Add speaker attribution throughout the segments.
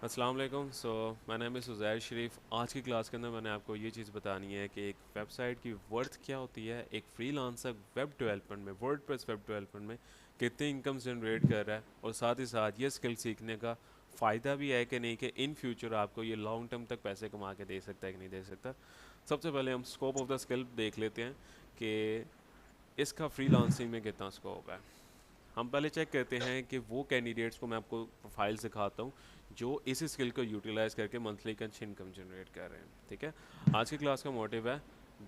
Speaker 1: अस्सलाम वालेकुम। My name is Uzair शरीफ। आज की क्लास के अंदर मैंने आपको ये चीज़ बतानी है कि एक वेबसाइट की वर्थ क्या होती है, एक फ्रीलांसर वेब डेवलपमेंट में, वर्डप्रेस वेब डेवलपमेंट में कितनी इनकम जनरेट कर रहा है, और साथ ही साथ ये स्किल सीखने का फ़ायदा भी है कि नहीं, कि इन फ्यूचर आपको ये लॉन्ग टर्म तक पैसे कमा के दे सकता है कि नहीं दे सकता। सबसे पहले हम स्कोप ऑफ द स्किल देख लेते हैं कि इसका फ्रीलांसिंग में कितना स्कोप है। हम पहले चेक करते हैं कि वो कैंडिडेट्स को मैं आपको प्रोफाइल सिखाता हूँ जो इस स्किल को यूटिलाइज करके मंथली का अच्छी इनकम जनरेट कर रहे हैं। ठीक है, आज की क्लास का मोटिव है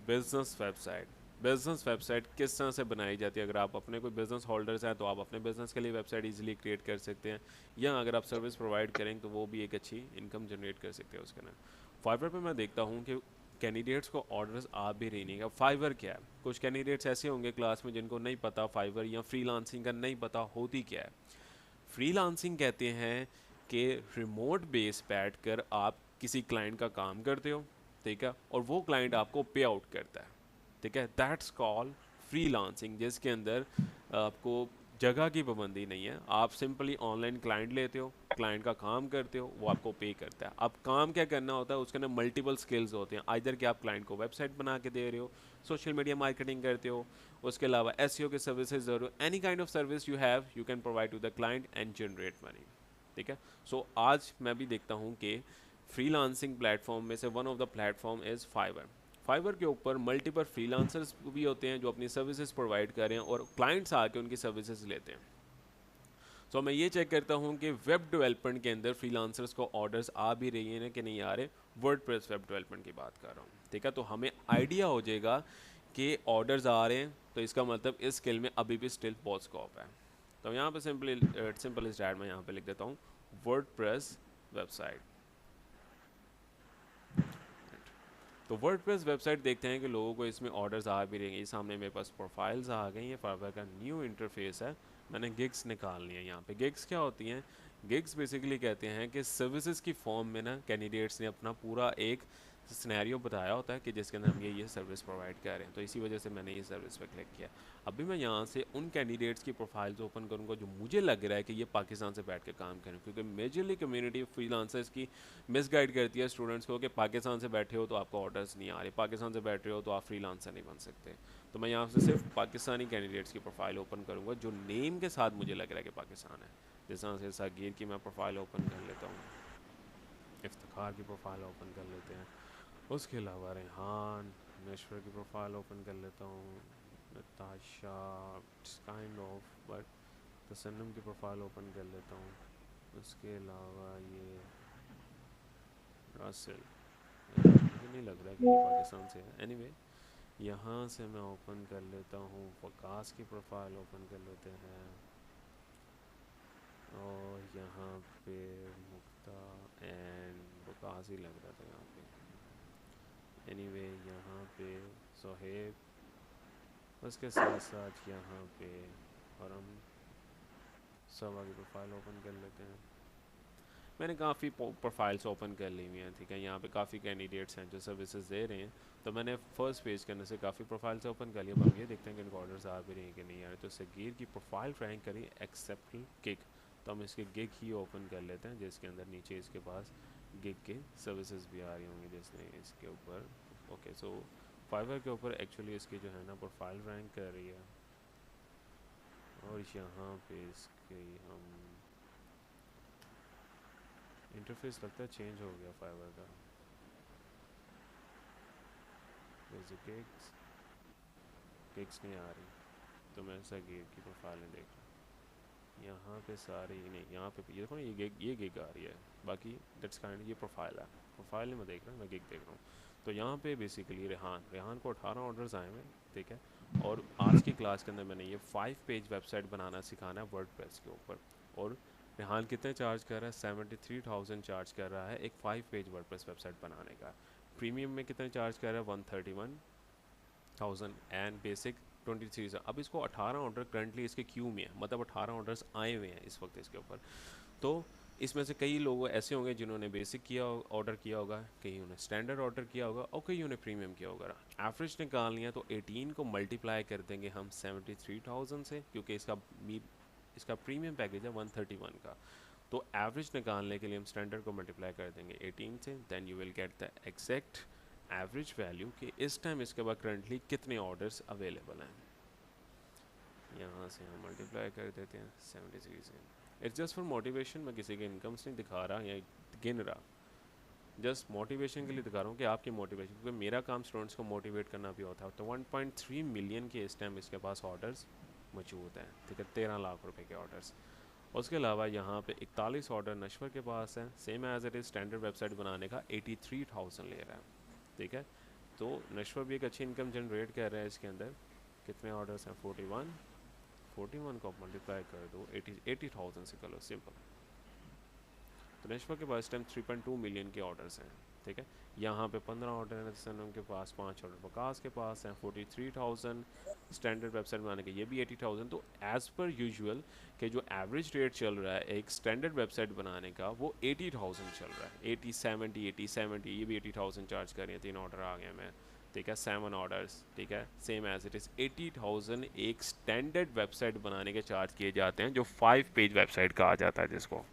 Speaker 1: बिजनेस वेबसाइट। बिजनेस वेबसाइट किस तरह से बनाई जाती है। अगर आप अपने कोई बिजनेस होल्डर्स हैं तो आप अपने बिजनेस के लिए वेबसाइट इजीली क्रिएट कर सकते हैं, या अगर आप सर्विस प्रोवाइड करें तो वो भी एक अच्छी इनकम जनरेट कर सकते हैं उसके अंदर। फाइवर पे मैं देखता हूँ कि कैंडिडेट्स को ऑर्डर्स आ भी रही नहीं है। फाइवर क्या है, कुछ कैंडिडेट्स ऐसे होंगे क्लास में जिनको नहीं पता फाइवर या फ्रीलांसिंग का नहीं पता होती क्या है। फ्रीलांसिंग कहते हैं कि रिमोट बेस बैठ कर आप किसी क्लाइंट का काम करते हो, ठीक है, और वो क्लाइंट आपको पे आउट करता है। ठीक है, दैट्स कॉल फ्रीलांसिंग, जिसके अंदर आपको जगह की पाबंदी नहीं है। आप सिंपली ऑनलाइन क्लाइंट लेते हो, क्लाइंट का काम करते हो, वो आपको पे करता है। अब काम क्या करना होता है, उसके अंदर मल्टीपल स्किल्स होते हैं। आइदर कि आप क्लाइंट को वेबसाइट बना के दे रहे हो, सोशल मीडिया मार्केटिंग करते हो, उसके अलावा एसईओ के सर्विसेज दे रहे हो, any kind of service you have you can provide to the client and generate money. ठीक है, आज मैं भी देखता हूँ कि फ्रीलांसिंग प्लेटफॉर्म में से one of the platform is Fiverr. Fiverr के ऊपर मल्टीपल फ्रीलांसर्स भी होते हैं जो अपनी सर्विसेज प्रोवाइड कर रहे हैं, और क्लाइंट्स आके उनकी सर्विसेज लेते हैं। मैं ये चेक करता हूँ कि वेब डेवलपमेंट के अंदर फ्रीलांसर्स को ऑर्डर्स आ भी रही हैं कि नहीं आ रहे। वर्डप्रेस वेब डेवलपमेंट की बात कर रहा हूँ, ठीक है। तो हमें आइडिया हो जाएगा कि ऑर्डर्स आ रहे हैं, तो इसका मतलब इस स्किल में अभी भी स्टिल बहुत स्कोप है। तो यहाँ पे सिंपल स्टार्ट मैं यहाँ पे लिख देता हूँ वर्डप्रेस वेबसाइट। तो वर्डप्रेस वेबसाइट देखते हैं कि लोगों को इसमें ऑर्डर्स आ भी रहेंगे। सामने मेरे पास प्रोफाइल्स आ गई हैं, फाइवर का न्यू इंटरफेस है। मैंने गिग्स निकालनी है। यहाँ पे गिग्स क्या होती हैं, गिग्स बेसिकली कहते हैं कि सर्विसेज की फॉर्म में ना कैंडिडेट्स ने अपना पूरा एक सिनेरियो बताया होता है कि जिसके अंदर हम ये सर्विस प्रोवाइड कर रहे हैं, तो इसी वजह से मैंने ये सर्विस पे क्लिक किया। अभी मैं यहाँ से उन कैंडिडेट्स की प्रोफाइल्स ओपन करूँगा जो मुझे लग रहा है कि ये पाकिस्तान से बैठ के काम करें, क्योंकि मेजरली कम्युनिटी फ्रीलांसर्स की मिसगाइड करती है स्टूडेंट्स को कि पाकिस्तान से बैठे हो तो आपको ऑर्डर्स नहीं आ रहे, पाकिस्तान से बैठे हो तो आप फ्रीलांसर नहीं बन सकते। तो मैं यहाँ से सिर्फ पाकिस्तानी कैंडिडेट्स की प्रोफाइल ओपन करूँगा जो नेम के साथ मुझे लग रहा है कि पाकिस्तान है। जिस तरह से सागीर की मैं प्रोफाइल ओपन कर लेता हूँ, इफ्तिखार की प्रोफाइल ओपन कर लेते हैं, उसके अलावा रेहान नश्वर की प्रोफाइल ओपन कर लेता हूँ, नताशा काइंड ऑफ, बट तसन्नुम की प्रोफाइल ओपन कर लेता हूँ। उसके अलावा ये रासिल, मुझे नहीं लग रहा कि ये पाकिस्तान से है। एनीवे यहाँ से मैं ओपन कर लेता हूँ, वकास की प्रोफाइल ओपन कर लेते हैं, और यहाँ पे मुक्ता एंड वकास ही लग रहा था यहाँ पे। एनीवे यहाँ पे सोहेब, उसके साथ साथ यहाँ पे और हम सवा की प्रोफाइल ओपन कर लेते हैं। मैंने काफ़ी प्रोफाइल्स ओपन कर ली हुई हैं, ठीक है। यहाँ पे काफ़ी कैंडिडेट्स हैं जो सर्विसेज दे रहे हैं, तो मैंने फर्स्ट पेज करने से काफ़ी प्रोफाइल्स ओपन कर लिया। अब हम ये देखते हैं कि इनके ऑर्डर्स आ भी रही हैं कि नहीं आ रहे। तो सगीर की प्रोफाइल रैंक करी एक्सेप्ट गिग, तो हम इसके गिग ही ओपन कर लेते हैं, जिसके अंदर नीचे इसके पास गिग के सर्विसेज भी आ रही होंगी, जिसने इसके ऊपर ओके। फाइवर के ऊपर एक्चुअली इसकी जो है ना प्रोफाइल रैंक कर रही है, और यहाँ पे इसके हम इंटरफेस लगता है चेंज हो गया फाइवर का। गिग्स गिग्स नहीं आ रही, तो मैं सगीर की प्रोफाइलें देख रहा हूँ। यहाँ पे सारी नहीं, यहाँ पे ये देखो ना, ये गिग आ रही है। बाकी दैट्स काइंड ये प्रोफाइल है, प्रोफाइल मैं देख रहा हूँ, मैं गिग देख रहा हूँ। तो यहाँ पे बेसिकली रेहान को 18 ऑर्डर्स आए हुए, ठीक है। और आज की क्लास के अंदर मैंने ये 5 पेज वेबसाइट बनाना सिखाना है वर्डप्रेस के ऊपर। और रेहान कितने चार्ज कर रहा है, 73,000 चार्ज कर रहा है एक 5 पेज वर्डप्रेस वेबसाइट बनाने का। प्रीमियम में कितने चार्ज कर रहा है, 131,000, एंड बेसिक 23 से। अब इसको 18 ऑर्डर करंटली इसके क्यू में है, मतलब 18 ऑर्डर्स आए हुए हैं इस वक्त इसके ऊपर। तो इसमें से कई लोग ऐसे होंगे जिन्होंने बेसिक किया ऑर्डर किया होगा, कई ने स्टैंडर्ड ऑर्डर किया होगा, और कई ने प्रीमियम किया होगा। एवरेज निकालनी है तो 18 को मल्टीप्लाई कर देंगे हम 73,000 से, क्योंकि इसका प्रीमियम पैकेज है 131 का। तो एवरेज निकालने के लिए हम स्टैंडर्ड को मल्टीप्लाई कर देंगे 18 से, then you will get the exact average value कि इस टाइम इसके बाद करंटली कितने ऑर्डर्स अवेलेबल हैं। यहाँ से हम मल्टीप्लाई कर देते हैं 73 से। इट्स जस्ट फॉर मोटिवेशन, मैं किसी के इनकम्स नहीं दिखा रहा या गिन रहा, जस्ट मोटिवेशन के लिए दिखा रहा हूँ कि आपकी मोटिवेशन, क्योंकि मेरा काम स्टूडेंट्स को मोटिवेट करना भी होता है। तो 1.3 मिलियन के इस टाइम इसके पास ऑर्डर्स मौजूद हैं, ठीक है, 13 लाख रुपए के ऑर्डर्स। उसके अलावा यहाँ पे 41 ऑर्डर नश्वर के पास है, same as it is standard website बनाने का 83,000 ले रहा है, ठीक है। तो नश्वर भी एक अच्छी इनकम जनरेट कर रहा है इसके अंदर। कितने ऑर्डर्स हैं? 41 को मल्टीप्लाई कर दो 80,000 से, करो सिंपल। तो नश्वर के पास टाइम 3.2 मिलियन के ऑर्डर्स हैं, ठीक है। यहाँ पे 15 ऑर्डर हैं सनम के पास, 5 ऑर्डर वकास के पास हैं, 43,000 स्टैंडर्ड वेबसाइट बनाने के, ये भी 80,000। तो एज़ पर यूजुअल कि जो एवरेज रेट चल रहा है एक स्टैंडर्ड वेबसाइट बनाने का वो 80,000 चल रहा है। 80 70 ये भी 80,000 चार्ज कर रही है। 3 ऑर्डर आ गए मैं, ठीक है, 7 ऑर्डर्स, ठीक है, सेम एज इट इज़ 80,000 एक स्टैंडर्ड वेबसाइट बनाने के चार्ज किए जाते हैं, जो 5 पेज वेबसाइट कहा जाता है जिसको,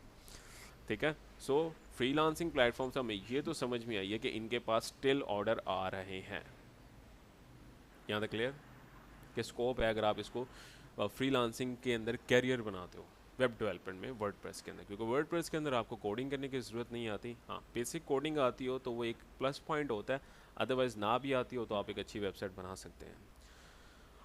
Speaker 1: ठीक है। सो फ्रीलांसिंग प्लेटफॉर्म से हमें ये तो समझ में आई है कि इनके पास स्टिल ऑर्डर आ रहे हैं। यहाँ तक क्लियर कि स्कोप है अगर आप इसको फ्रीलांसिंग के अंदर कैरियर बनाते हो वेब डेवलपमेंट में वर्डप्रेस के अंदर, क्योंकि वर्डप्रेस के अंदर आपको कोडिंग करने की ज़रूरत नहीं आती। हाँ, बेसिक कोडिंग आती हो तो वो एक प्लस पॉइंट होता है, अदरवाइज़ ना भी आती हो तो आप एक अच्छी वेबसाइट बना सकते हैं।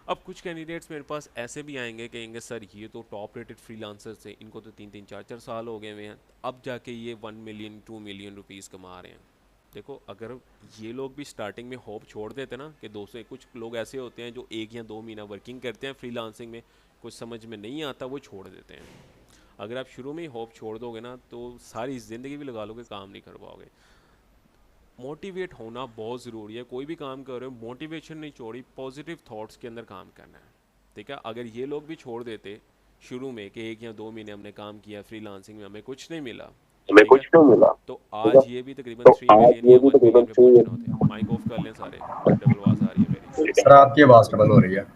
Speaker 1: अब कुछ कैंडिडेट्स मेरे पास ऐसे भी आएंगे कहेंगे सर ये तो टॉप रेटेड फ्रीलांसर्स हैं, इनको तो 3-3 4-4 साल हो गए हुए हैं, अब जाके ये 1 मिलियन 2 मिलियन रुपीज़ कमा रहे हैं। देखो, अगर ये लोग भी स्टार्टिंग में होप छोड़ देते ना कि दोस्तों, कुछ लोग ऐसे होते हैं जो 1 या 2 महीना वर्किंग करते हैं फ्रीलांसिंग में, कुछ समझ में नहीं आता वो छोड़ देते हैं। अगर आप शुरू में ही होप छोड़ दोगे ना तो सारी ज़िंदगी भी लगा लोगे, काम नहीं कर पाओगे। मोटिवेट होना बहुत ज़रूरी है। कोई भी काम कर रहे हो मोटिवेशन नहीं छोड़ी, पॉजिटिव थॉट्स के अंदर काम करना है, ठीक है। अगर ये लोग भी छोड़ देते शुरू में कि 1 या 2 महीने हमने काम किया फ्रीलांसिंग में, हमें कुछ नहीं मिला,
Speaker 2: हमें
Speaker 1: ठीक है,
Speaker 2: कुछ नहीं मिला,
Speaker 1: तो
Speaker 2: ठीक है।
Speaker 1: आज ये भी तकरीबन
Speaker 2: तो
Speaker 1: 3
Speaker 2: आज
Speaker 1: मिलियन
Speaker 2: ये
Speaker 1: या
Speaker 2: भी
Speaker 1: 1
Speaker 2: तकरीबन
Speaker 1: मिलियन पे
Speaker 2: 3
Speaker 1: पहुंचे ना होते।
Speaker 2: मिलियन।
Speaker 1: माइक ऑफ कर लें सारे, डबल आवाज़ आ रही है मेरी।
Speaker 2: सर आपकी आवाज़ डबल हो रही है।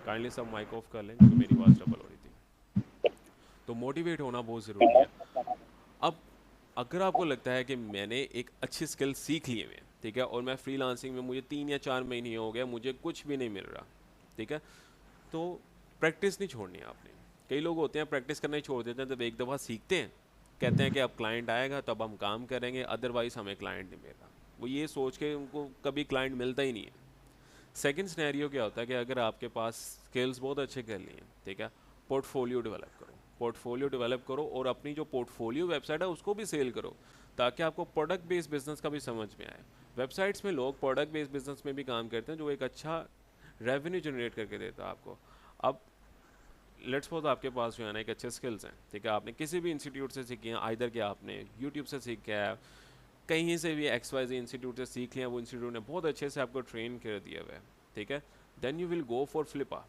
Speaker 1: काइंडली सब माइक ऑफ कर लें क्योंकि मेरी आवाज़ डबल हो रही थी। तो मोटिवेट होना बहुत ज़रूरी है। अब अगर आपको लगता है कि मैंने एक अच्छी स्किल सीख ली है, ठीक है, और मैं फ्रीलांसिंग में मुझे 3 या 4 महीने हो गया, मुझे कुछ भी नहीं मिल रहा, ठीक है, तो प्रैक्टिस नहीं छोड़नी है आपने। कई लोग होते हैं प्रैक्टिस करना ही छोड़ देते हैं, जब एक दफ़ा सीखते हैं कहते हैं कि अब क्लाइंट आएगा तब हम काम करेंगे, अदरवाइज़ हमें क्लाइंट नहीं मिल रहा। वो ये सोच के उनको कभी क्लाइंट मिलता ही नहीं है। सेकंड सिनेरियो क्या होता है कि अगर आपके पास स्किल्स बहुत अच्छे कर लिए हैं, ठीक है, पोर्टफोलियो डेवलप करो, पोर्टफोलियो डेवलप करो और अपनी जो पोर्टफोलियो वेबसाइट है उसको भी सेल करो, ताकि आपको प्रोडक्ट बेस्ड बिजनेस का भी समझ में आए। वेबसाइट्स में लोग प्रोडक्ट बेस्ड बिजनेस में भी काम करते हैं जो एक अच्छा रेवेन्यू जनरेट करके देता है आपको। अब लेट्स सपोज आपके पास जो है ना एक अच्छे स्किल्स हैं, ठीक है, आपने किसी भी इंस्टीट्यूट से सीखी हैं, आइदर कि आपने यूट्यूब से सीखा है, कहीं से भी XYZ इंस्टीट्यूट से सीख लिया, वो इंस्टीट्यूट ने बहुत अच्छे से आपको ट्रेन कर दिया हुआ है, ठीक है, then you will go for Flippa.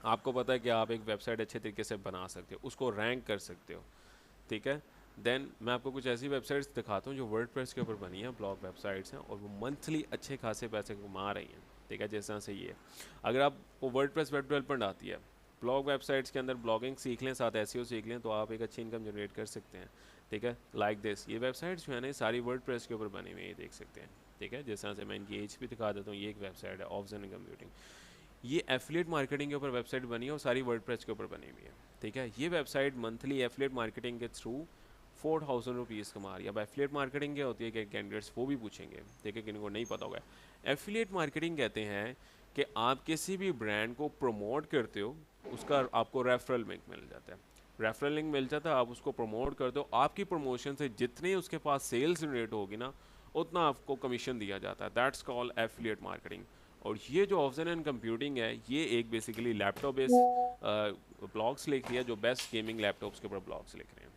Speaker 1: आपको पता है कि आप एक वेबसाइट अच्छे तरीके से बना सकते हो, उसको रैंक कर सकते हो, ठीक है। देन मैं आपको कुछ ऐसी वेबसाइट्स दिखाता हूँ जो वर्डप्रेस के ऊपर बनी है, ब्लॉग वेबसाइट्स हैं, और वो मंथली अच्छे खासे पैसे कमा रही हैं, ठीक है। जैसे से ये अगर आपको वर्डप्रेस वेब डेवलपमेंट आती है, ब्लॉग वेबसाइट्स के अंदर ब्लॉगिंग सीख लें, साथ SEO सीख लें, तो आप एक अच्छी इनकम जनरेट कर सकते हैं, ठीक है। लाइक दिस, ये वेबसाइट्स जो है ना सारी वर्डप्रेस के ऊपर बनी हुई है, ये देख सकते हैं, ठीक है। जिस तरह से मैं इनकी एज भी दिखा देता हूँ, ये एक वेबसाइट है ऑफजन कंप्यूटिंग, ये एफिलिएट मार्केटिंग के ऊपर वेबसाइट बनी है और सारी वर्डप्रेस के ऊपर बनी हुई है, ठीक है। ये वेबसाइट मंथली एफिलिएट मार्केटिंग के थ्रू 4,000 रुपीज़ कमा रही है। अब एफिलिएट मार्केटिंग क्या होती है कि कैंडिडेट्स वो भी पूछेंगे, ठीक है, किनको नहीं पता होगा। एफिलिएट मार्केटिंग कहते हैं कि आप किसी भी ब्रांड को प्रमोट करते हो, उसका आपको रेफरल लिंक मिल जाता है, रेफरल लिंक मिल जाता है, आप उसको प्रमोट करते हो, आपकी प्रमोशन से जितनी उसके पास सेल्स जनरेट होगी ना उतना आपको कमीशन दिया जाता है, दैट्स कॉल्ड एफिलिएट मार्केटिंग। और ये जो ऑप्शन एंड कंप्यूटिंग है, ये एक बेसिकली लैपटॉप बेस्ड ब्लॉग्स लिख रही है, जो बेस्ट गेमिंग लैपटॉप्स के ऊपर ब्लॉग्स लिख रहे हैं।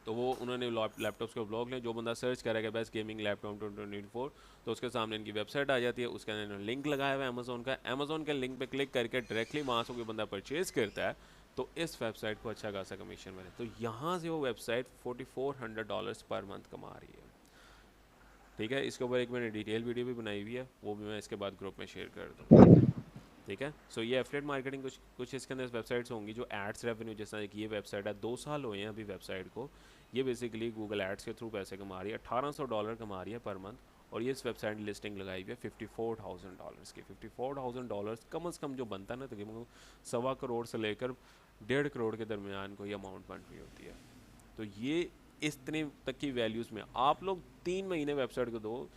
Speaker 1: तो वो उन्होंने लैपटॉप्स के ब्लॉग लें, जो बंदा सर्च करेगा बेस्ट गेमिंग लैपटॉप 2024, तो उसके सामने इनकी वेबसाइट आ जाती है, उसके अंदर लिंक लगाया हुआ है अमेजोन का, अमेजोन के लिंक पे क्लिक करके डायरेक्टली वहाँ से कोई बंदा परचेज करता है तो इस वेबसाइट को अच्छा खासा कमीशन मिले। तो यहाँ से वो वेबसाइट $4,400 पर मंथ कमा रही है, ठीक है। इसके ऊपर एक मैंने डिटेल वीडियो भी बनाई हुई है, वो भी मैं इसके बाद ग्रुप में शेयर कर दूँगा, ठीक है। ठीक है। सो ये एफिलिएट मार्केटिंग कुछ कुछ इसके अंदर वेबसाइट्स होंगी जो एड्स रेवेन्यू, जैसा कि ये वेबसाइट है 2 साल हुए हैं अभी वेबसाइट को, ये बेसिकली गूगल एड्स के थ्रू पैसे कमा रही है, $1800 कमा रही है पर मंथ। और ये इस वेबसाइट लिस्टिंग लगाई हुई है $54,000 की। $54,000 कम से कम जो बनता है ना, तकरीबन 1.25 करोड़ से लेकर 1.5 करोड़ के दरमियान कोई अमाउंट बन रही होती है। तो ये इतने तक की वैल्यूज़ में आप लोग 3 महीने वेबसाइट को दो।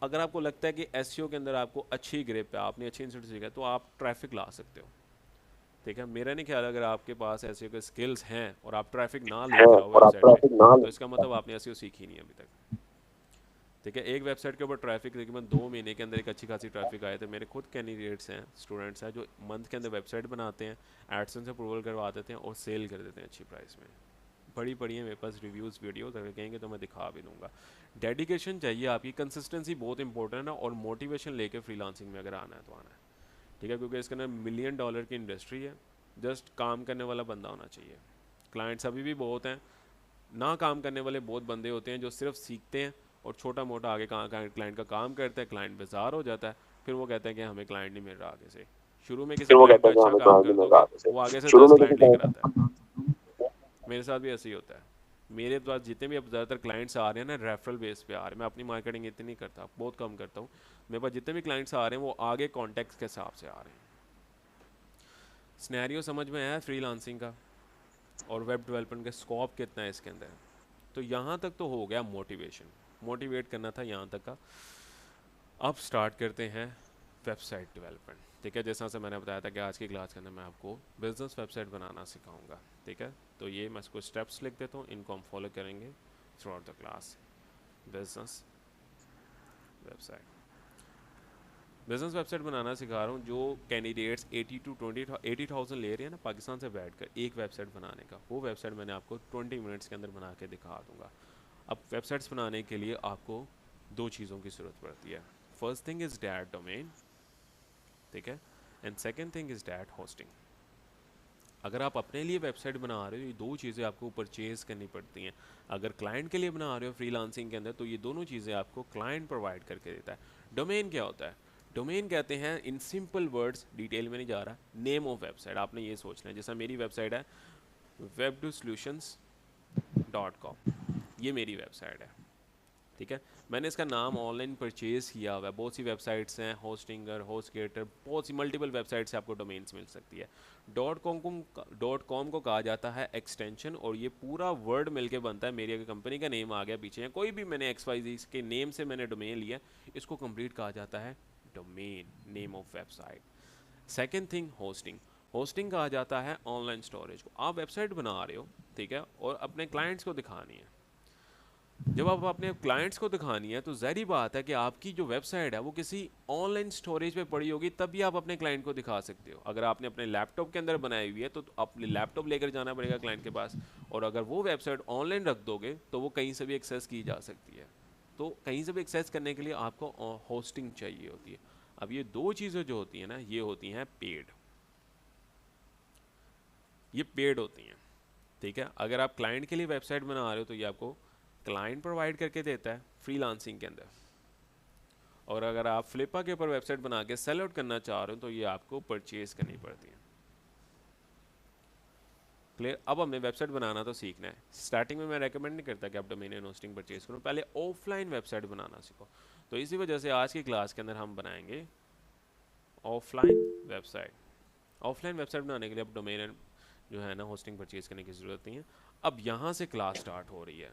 Speaker 1: अगर आपको लगता है कि एसईओ के अंदर आपको अच्छी ग्रिप है, आपने अच्छी इंस्टीट्यूट सीखा है, तो आप ट्रैफिक ला सकते हो। ठीक है, मेरा नहीं ख्याल अगर आपके पास एसईओ के स्किल्स हैं और आप ट्रैफिक ना लेकर आओ वेबसाइट पे, तो इसका मतलब आपने एसईओ सीखी नहीं अभी तक। ठीक है, एक वेबसाइट के ऊपर ट्रैफिक तकरीबन 2 महीने के अंदर एक अच्छी खासी ट्रैफिक आए थे। मेरे खुद कैंडिडेट्स हैं, स्टूडेंट्स हैं जो मंथ के अंदर वेबसाइट बनाते हैं, एडसन से अप्रूवल करवा देते हैं और सेल कर देते हैं अच्छी प्राइस में। बड़ी पड़ी है मेरे पास रिव्यूज़ वीडियोस, अगर कहेंगे तो मैं दिखा भी दूंगा। डेडिकेशन चाहिए आपकी, कंसिस्टेंसी बहुत इंपॉर्टेंट है, और मोटिवेशन लेके फ्रीलांसिंग में अगर आना है तो आना है। ठीक है, क्योंकि इसके अंदर $1 मिलियन की इंडस्ट्री है। जस्ट काम करने वाला बंदा होना चाहिए। क्लाइंट्स अभी भी बहुत हैं, ना काम करने वाले बहुत बंदे होते हैं जो सिर्फ सीखते हैं और छोटा मोटा आगे क्लाइंट का काम करते हैं, क्लाइंट बेजार हो जाता है, फिर वो कहते हैं कि हमें क्लाइंट नहीं मिल रहा आगे से। शुरू में किसी
Speaker 2: फिर वो
Speaker 1: क्लाइंट
Speaker 2: कहता
Speaker 1: का
Speaker 2: है कि
Speaker 1: अच्छा
Speaker 2: हमें
Speaker 1: काम
Speaker 2: काम नहीं
Speaker 1: कर
Speaker 2: मिल रहा
Speaker 1: दोगे,
Speaker 2: आगे से।
Speaker 1: वो आगे से
Speaker 2: शुरू
Speaker 1: 10
Speaker 2: में
Speaker 1: क्लाइंट
Speaker 2: किसी
Speaker 1: लेकर आता
Speaker 2: का
Speaker 1: है। मेरे साथ भी ऐसे ही होता है। मेरे पास जितने भी अब ज़्यादातर क्लाइंट्स आ रहे हैं ना, रेफरल बेस पे आ रहे हैं। मैं अपनी मार्केटिंग इतनी नहीं करता, बहुत कम करता हूँ। मेरे पास जितने भी क्लाइंट्स आ रहे हैं वो आगे कॉन्टैक्ट्स के हिसाब से आ रहे हैं। स्नैरियो समझ में आया फ्रीलांसिंग का और वेब डेवलपमेंट का स्कोप कितना है इसके अंदर। तो यहाँ तक तो हो गया मोटिवेशन, मोटिवेट करना था यहाँ तक का। अब स्टार्ट करते हैं वेबसाइट डेवलपमेंट। ठीक है, जैसा से मैंने बताया था कि आज की क्लास के अंदर मैं आपको बिजनेस वेबसाइट बनाना सिखाऊंगा। ठीक है, तो ये मैं इसको स्टेप्स लिख देता हूँ, इनको हम फॉलो करेंगे throughout the class. Business website, business website बनाना सिखा रहा हूँ। जो कैंडिडेट्स 80,000 ले रहे हैं ना पाकिस्तान से बैठ कर एक वेबसाइट बनाने का, वो वेबसाइट मैंने आपको 20 मिनट्स के अंदर बना के दिखा दूंगा। अब वेबसाइट्स बनाने के लिए आपको दो चीज़ों की ज़रूरत पड़ती है। First thing is that domain, ठीक है, and second thing is that hosting. अगर आप अपने लिए वेबसाइट बना रहे हो, ये दो चीज़ें आपको परचेज करनी पड़ती हैं। अगर क्लाइंट के लिए बना रहे हो फ्रीलांसिंग के अंदर, तो ये दोनों चीज़ें आपको क्लाइंट प्रोवाइड करके देता है। डोमेन क्या होता है? डोमेन कहते हैं, इन सिंपल वर्ड्स, डिटेल में नहीं जा रहा, नेम ऑफ वेबसाइट। आपने ये सोचना है, जैसा मेरी वेबसाइट है webdosolutions.com, ये मेरी वेबसाइट है। ठीक है, मैंने इसका नाम ऑनलाइन परचेज किया हुआ है। बहुत सी वेबसाइट्स हैं, होस्टिंगर, होस्टगेटर, बहुत सी मल्टीपल वेबसाइट से आपको डोमेन्स मिल सकती है। डॉट कॉम को कहा जाता है एक्सटेंशन, और ये पूरा वर्ड मिलके बनता है। मेरी अगर कंपनी का नेम आ गया पीछे, या कोई भी मैंने XYZ के नेम से मैंने डोमेन लिया, इसको कंप्लीट कहा जाता है domain, name of website. Second thing hosting, hosting कहा जाता है ऑनलाइन स्टोरेज को। आप वेबसाइट बना रहे हो, ठीक है, और अपने क्लाइंट्स को दिखानी है। जब आप अपने क्लाइंट्स को दिखानी है, तो ज़ाहिर बात है कि आपकी जो वेबसाइट है वो किसी ऑनलाइन स्टोरेज पे पड़ी होगी, तभी आप अपने क्लाइंट को दिखा सकते हो। अगर आपने अपने लैपटॉप के अंदर बनाई हुई है, तो अपने लैपटॉप लेकर जाना पड़ेगा क्लाइंट के पास। और अगर वो वेबसाइट ऑनलाइन रख दोगे, तो वो कहीं से भी एक्सेस की जा सकती है। तो कहीं से भी एक्सेस करने के लिए आपको होस्टिंग चाहिए होती है। अब ये दो चीज़ें जो होती हैं ना, ये होती हैं पेड, ये पेड होती हैं। ठीक है, अगर आप क्लाइंट के लिए वेबसाइट बना रहे हो, तो ये आपको क्लाइंट प्रोवाइड करके देता है फ्रीलांसिंग के अंदर। और अगर आप फ्लिपा के ऊपर वेबसाइट बना के सेल आउट करना चाह रहे हो, तो ये आपको परचेज करनी पड़ती है। क्लियर? अब हमें वेबसाइट बनाना तो सीखना है। स्टार्टिंग में मैं रेकमेंड नहीं करता कि आप डोमेन एंड होस्टिंग परचेज करो, पहले ऑफलाइन वेबसाइट बनाना सीखो। तो इसी वजह से आज की क्लास के अंदर हम बनाएंगे ऑफलाइन वेबसाइट। ऑफलाइन वेबसाइट बनाने के लिए अब डोमेन जो है ना होस्टिंग परचेज करने की ज़रूरत नहीं है। अब यहाँ से क्लास स्टार्ट हो रही है।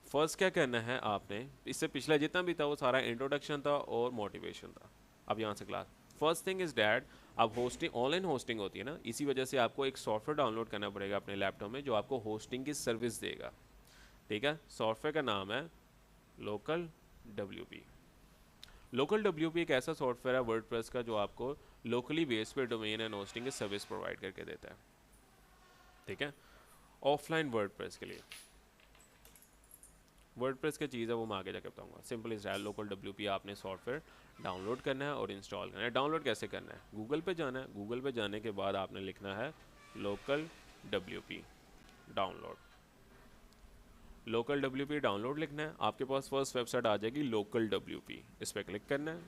Speaker 1: फर्स्ट क्या करना है आपने, इससे पिछला जितना भी था वो सारा इंट्रोडक्शन था और मोटिवेशन था। अब यहाँ से class, first thing is that, अब होस्टिंग, ऑनलाइन होस्टिंग होती है ना, इसी वजह से आपको एक सॉफ्टवेयर डाउनलोड करना पड़ेगा अपने लैपटॉप में, जो आपको होस्टिंग की सर्विस देगा। ठीक है, सॉफ्टवेयर का नाम है लोकल WP। लोकल WP एक ऐसा सॉफ्टवेयर है वर्डप्रेस का, जो आपको लोकली बेस पे डोमेन एंड होस्टिंग की सर्विस प्रोवाइड करके देता है। ठीक है, ऑफलाइन वर्डप्रेस के लिए वर्डप्रेस की चीज़ है, वो मैं आगे जाकर बताऊंगा। Simple is that, local WP आपने सॉफ्टवेयर डाउनलोड करना है और इंस्टॉल करना है। डाउनलोड कैसे करना है? गूगल पे जाना है, गूगल पे जाने के बाद आपने लिखना है local WP download. Local WP download लिखना है, आपके पास फर्स्ट वेबसाइट आ जाएगी लोकल WP, इस पर क्लिक करना है।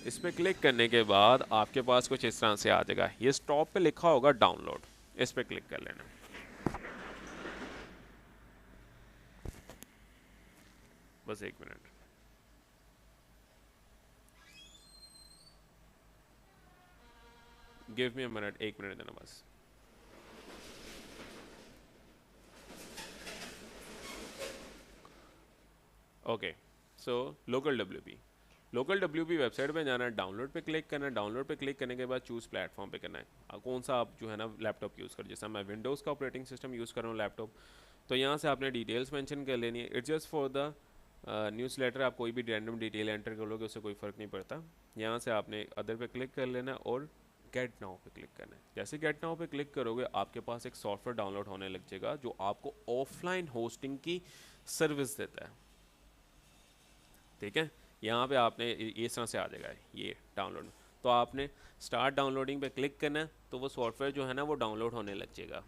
Speaker 1: इस पर क्लिक करने के बाद आपके पास कुछ इस तरह से आ जाएगा, ये स्टॉप पे लिखा होगा डाउनलोड, इस पर क्लिक कर लेना। बस 1 minute, give me a minute, 1 minute देना बस। Okay, so local W P website पे जाना है, डाउनलोड पे क्लिक करना है, डाउनलोड पे क्लिक करने के बाद चूज़ प्लेटफॉर्म पे करना है, कौन सा आप जो है ना लैपटॉप यूज़ कर, जैसा मैं विंडोज़ का ऑपरेटिंग सिस्टम यूज़ कर रहा हूँ लैपटॉप, तो यहाँ से आपने डिटेल्स मेंशन कर लेनी है। It's just for the newsletter, आप कोई भी रैंडम डिटेल एंटर कर लोगे उससे कोई फ़र्क नहीं पड़ता। यहाँ से आपने अदर पे क्लिक कर लेना और गेट नाउ पे क्लिक करना है। जैसे गेट नाउ पे क्लिक करोगे आपके पास एक सॉफ्टवेयर डाउनलोड होने लग जाएगा जो आपको ऑफलाइन होस्टिंग की सर्विस देता है, ठीक है। यहाँ पे आपने इस तरह से आ जाएगा ये डाउनलोड, तो आपने स्टार्ट डाउनलोडिंग पे क्लिक करना है, तो वो सॉफ्टवेयर जो है ना वो डाउनलोड होने लग जाएगा,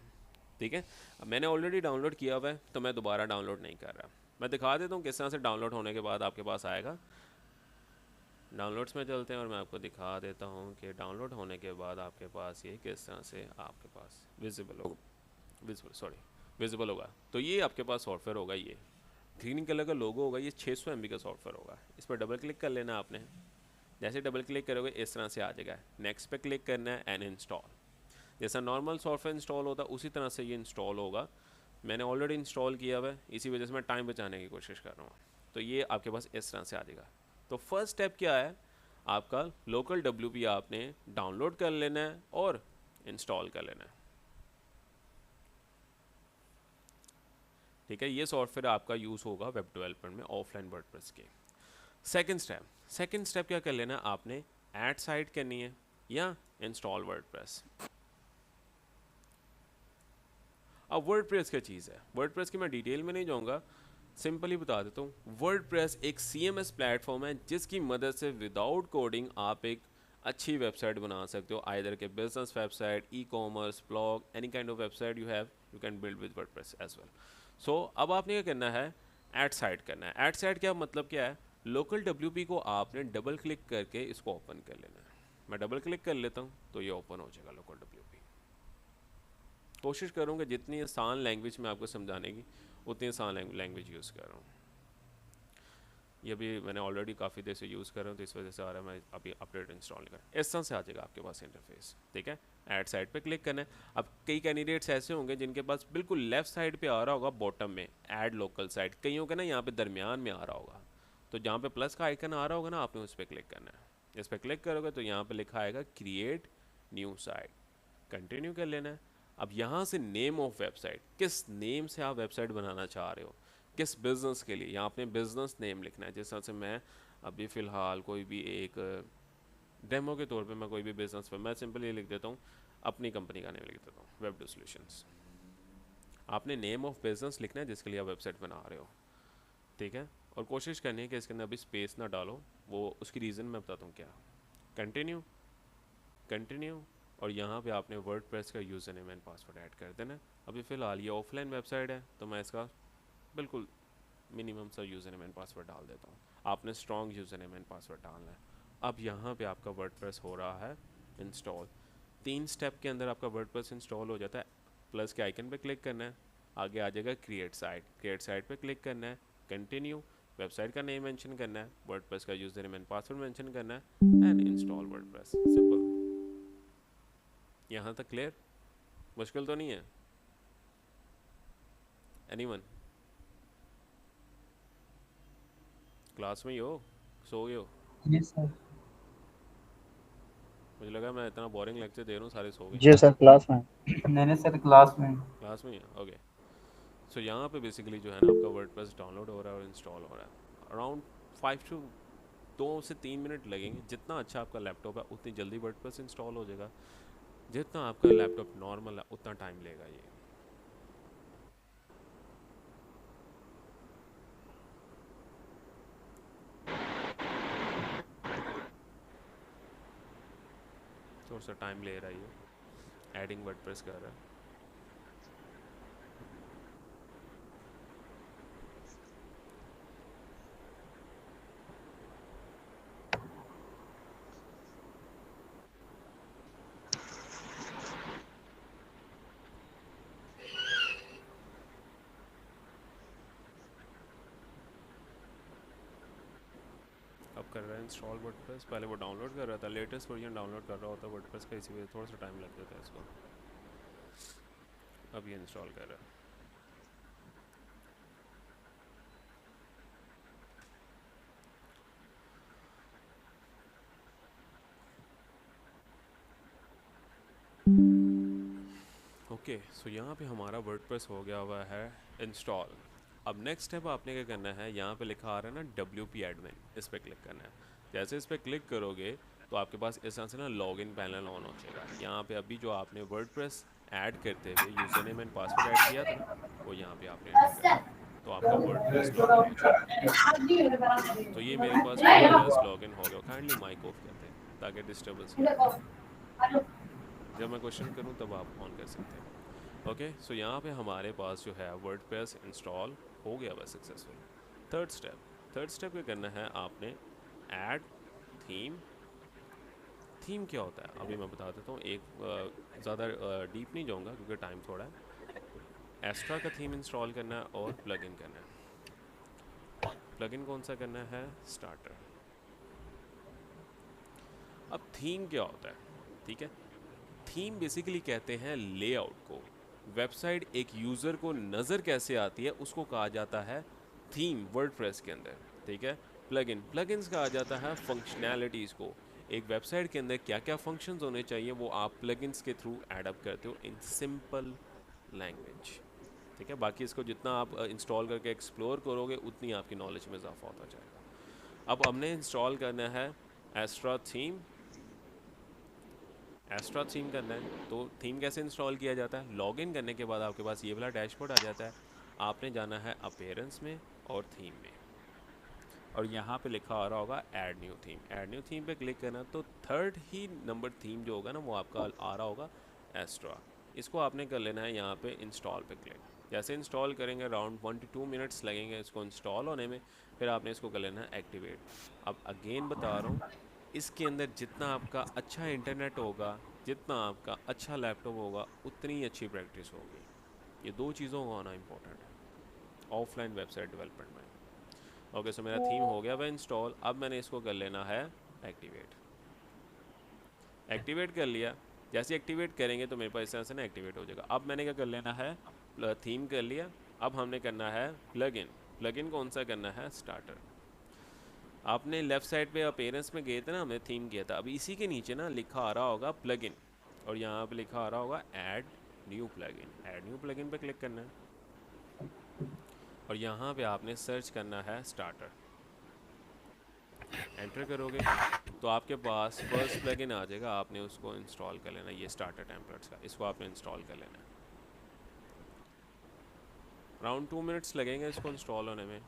Speaker 1: ठीक है। अब मैंने ऑलरेडी डाउनलोड किया हुआ है तो मैं दोबारा डाउनलोड नहीं कर रहा। मैं दिखा देता हूँ किस तरह से डाउनलोड होने के बाद आपके पास आएगा। डाउनलोड्स में चलते हैं और मैं आपको दिखा देता हूँ कि डाउनलोड होने के बाद आपके पास ये किस तरह से आपके पास विजिबल होगा। तो ये आपके पास सॉफ्टवेयर होगा, ये ग्रीन कलर का लोगो होगा, ये 600 MB का सॉफ्टवेयर होगा। इस पर डबल क्लिक कर लेना आपने, जैसे डबल क्लिक करोगे इस तरह से आ जाएगा। नेक्स्ट पे क्लिक करना है एंड इंस्टॉल, जैसा नॉर्मल सॉफ्टवेयर इंस्टॉल होता है उसी तरह से ये इंस्टॉल होगा। मैंने ऑलरेडी इंस्टॉल किया हुआ है, इसी वजह से मैं टाइम बचाने की कोशिश कर रहा हूँ। तो ये आपके पास इस तरह से आ जाएगा। तो फर्स्ट स्टेप क्या है, आपका लोकल डब्ल्यू आपने डाउनलोड कर लेना है और इंस्टॉल कर लेना है, ठीक है। ये सॉफ्टवेयर आपका यूज़ होगा वेब डेवलपमेंट में ऑफलाइन वर्डप्रेस के। सेकंड स्टेप क्या कर लेना है आपने, ऐड साइट करनी है या इंस्टॉल वर्डप्रेस। अब वर्डप्रेस क्या चीज़ है, वर्डप्रेस की मैं डिटेल में नहीं जाऊँगा, सिंपली बता देता हूँ। वर्डप्रेस एक CMS प्लेटफॉर्म है जिसकी मदद से विदाउट कोडिंग आप एक अच्छी वेबसाइट बना सकते हो, आइदर के business website, e-commerce, blog, any kind of website you have, you can build with WordPress as well. So अब आपने क्या करना है, ऐड साइट करना है। ऐड साइट क्या मतलब क्या है, लोकल WP को आपने डबल क्लिक करके इसको ओपन कर लेना है। मैं डबल क्लिक कर लेता हूँ तो ये ओपन हो जाएगा लोकल WP। कोशिश करूँगा जितनी आसान लैंग्वेज में आपको समझाने की उतनी आसान लैंग्वेज यूज़ कर रहा हूँ। ये भी मैंने ऑलरेडी काफ़ी देर से यूज़ कर रहा हूँ तो इस वजह से आ रहा है, मैं अभी अपडेट इंस्टॉल कर, इस तरह से आ जाएगा आपके पास इंटरफेस, ठीक है। ऐड साइड पे क्लिक करना है। अब कई कैंडिडेट्स ऐसे होंगे जिनके पास बिल्कुल लेफ्ट साइड पे आ रहा होगा बॉटम में ऐड लोकल साइट, कईयों का ना यहाँ पे दरमियान में आ रहा होगा, तो जहाँ पे प्लस का आइकन आ रहा होगा ना आपने उस पर क्लिक करना है। इस पर क्लिक करोगे तो यहाँ पर लिखा आएगा क्रिएट न्यू साइट, कंटिन्यू कर लेना है। अब यहाँ से नेम ऑफ वेबसाइट, किस नेम से आप वेबसाइट बनाना चाह रहे हो, किस बिज़नेस के लिए, यहाँ अपने बिज़नेस नेम लिखना है। जिस तरह से मैं अभी फ़िलहाल कोई भी एक डेमो के तौर पे मैं कोई भी बिज़नेस पे मैं सिंपल ये लिख देता हूँ, अपनी कंपनी का नेम लिख देता हूँ, वेब सॉल्यूशंस। आपने नेम ऑफ बिज़नेस लिखना है जिसके लिए आप वेबसाइट बना रहे हो, ठीक है। और कोशिश करनी है कि इसके अंदर अभी स्पेस ना डालो, वो उसकी रीज़न मैं बताता हूँ क्या। कंटिन्यू कंटिन्यू, और यहाँ पे आपने वर्डप्रेस का user name and password add कर देना। अभी फ़िलहाल ये ऑफलाइन वेबसाइट है तो मैं इसका बिल्कुल मिनिमम सा यूज़र नेम एंड पासवर्ड डाल देता हूँ। आपने strong user name and password डालना है। अब यहाँ पे आपका वर्डप्रेस हो रहा है इंस्टॉल। 3 स्टेप के अंदर आपका वर्डप्रेस इंस्टॉल हो जाता है। प्लस के आइकन पे क्लिक करना है, आगे आ जाएगा क्रिएट साइट पे क्लिक करना है, कंटिन्यू, वेबसाइट का नेम मेंशन करना है, वर्डप्रेस का user name and password mention करना है एंड इंस्टॉल वर्डप्रेस, सिंपल। यहाँ तक क्लियर, मुश्किल तो नहीं है? एनीवन क्लास में ही हो, सो गए हो?
Speaker 2: जी सर।
Speaker 1: मुझे लगा मैं इतना बोरिंग लेक्चर दे रहा हूँ सारे सो गए।
Speaker 2: जी सर क्लास में। नहीं नहीं सर क्लास में।
Speaker 1: क्लास में ही है, ओके। सो यहाँ पे बेसिकली जो है ना आपका वर्डप्रेस डाउनलोड हो रहा है और इंस्टॉल हो रहा है। अराउंड 2 से 3 मिनट लगेंगे। जितना अच्छा आपका लैपटॉप है उतनी जल्दी वर्डप्रेस इंस्टॉल हो जाएगा, जितना आपका लैपटॉप नॉर्मल है उतना टाइम लेगा ये। थोड़ा सा टाइम ले रहा है ये, एडिंग वर्डप्रेस कर रहा है। कर रहा है इंस्टॉल वर्डप्रेस। पहले वो डाउनलोड कर रहा था, लेटेस्ट वर्जन डाउनलोड कर रहा होता वर्डप्रेस का, इसी वजह थोड़ा सा टाइम लग जाता है इसको। अब ये इंस्टॉल कर रहा है। ओके, सो यहाँ पे हमारा वर्डप्रेस हो गया हुआ है इंस्टॉल। अब नेक्स्ट स्टेप आपने क्या करना है, यहाँ पे लिखा आ रहा है ना WP एडमिन, इस पर क्लिक करना है। जैसे इस पर क्लिक करोगे तो आपके पास इस तरह से ना लॉगिन पैनल ऑन हो जाएगा। यहाँ पे अभी जो आपने वर्डप्रेस ऐड करते हुए user name and password add किया था ना, वो यहाँ पे आपने एंटर करना है, तो आपका वर्डप्रेस लॉगिन हो जाएगा। तो ये मेरे पास वर्डप्रेस लॉगिन हो गया। काइंडली माइक ऑफ करते हैं ताकि डिस्टर्बेंस ना हो। जब मैं क्वेश्चन करूँ तब आप ऑन कर सकते हैं। ओके, सो यहाँ पे हमारे पास जो है वर्डप्रेस इंस्टॉल हो गया बस सक्सेसफुल। थर्ड स्टेप क्या करना है आपने, ऐड थीम। थीम क्या होता है अभी मैं बता देता हूँ, एक ज़्यादा डीप नहीं जाऊँगा क्योंकि टाइम थोड़ा है। एस्ट्रा का थीम इंस्टॉल करना है और प्लगइन करना है। प्लगइन कौन सा करना है, स्टार्टर। अब थीम क्या होता है, ठीक है। थीम बेसिकली कहते हैं लेआउट को। वेबसाइट एक यूज़र को नज़र कैसे आती है उसको कहा जाता है थीम वर्डप्रेस के अंदर, ठीक है। प्लगइन्स कहा जाता है फंक्शनैलिटीज़ को। एक वेबसाइट के अंदर क्या क्या फंक्शंस होने चाहिए वो आप प्लगइन्स के थ्रू ऐड अप करते हो इन सिंपल लैंग्वेज, ठीक है। बाकी इसको जितना आप इंस्टॉल करके एक्सप्लोर करोगे उतनी आपकी नॉलेज में इजाफा होता जाएगा। अब हमने इंस्टॉल करना है एस्ट्रा थीम। एस्ट्रा थीम करना है तो थीम कैसे इंस्टॉल किया जाता है, लॉगिन करने के बाद आपके पास ये वाला डैशबोर्ड आ जाता है। आपने जाना है अपीयरेंस में और थीम में, और यहाँ पे लिखा आ रहा होगा add new theme. Add new theme पे क्लिक करना, तो थर्ड ही नंबर थीम जो होगा ना वो आपका आ रहा होगा एस्ट्रा। इसको आपने कर लेना है यहाँ पे इंस्टॉल पे क्लिक। जैसे इंस्टॉल करेंगे अराउंड 1 to 2 मिनट्स लगेंगे इसको इंस्टॉल होने में। फिर आपने इसको कर लेना है एक्टिवेट। अब अगेन बता रहा हूँ, इसके अंदर जितना आपका अच्छा इंटरनेट होगा, जितना आपका अच्छा लैपटॉप होगा, उतनी अच्छी प्रैक्टिस होगी। ये दो चीज़ों का होना इंपॉर्टेंट है ऑफलाइन वेबसाइट डेवलपमेंट में। ओके, सो मेरा थीम हो गया वह इंस्टॉल। अब मैंने इसको कर लेना है एक्टिवेट। एक्टिवेट कर लिया। जैसे एक्टिवेट करेंगे तो मेरे पास इस तरह से ना एक्टिवेट हो जाएगा। अब मैंने क्या कर लेना है, थीम कर लिया। अब हमने करना है प्लगइन। प्लगइन कौन सा करना है, स्टार्टर। आपने लेफ्ट साइड पे अपीयरेंस में गए थे ना, हमने थीम किया था। अब इसी के नीचे ना लिखा आ रहा होगा प्लगइन, और यहाँ पे लिखा आ रहा होगा add new plugin. Add new plugin पे क्लिक करना है, और यहाँ पे आपने सर्च करना है स्टार्टर। एंटर करोगे तो आपके पास फर्स्ट प्लगइन आ जाएगा। आपने उसको इंस्टॉल कर लेना, ये स्टार्टर टेम्पलेट्स का, इसको आपने इंस्टॉल कर लेना है। अराउंड 2 मिनट्स लगेंगे इसको इंस्टॉल होने में।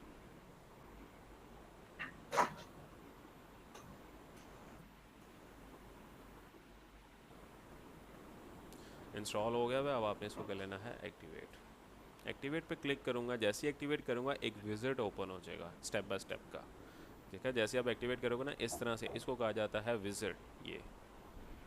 Speaker 1: इंस्टॉल हो गया है, अब आपने इसको कर लेना है एक्टिवेट। एक्टिवेट पे क्लिक करूँगा, जैसे ही एक्टिवेट करूँगा एक विजिट ओपन हो जाएगा स्टेप बाय स्टेप का, ठीक है। जैसे आप एक्टिवेट करोगे ना इस तरह से, इसको कहा जाता है विजिट। ये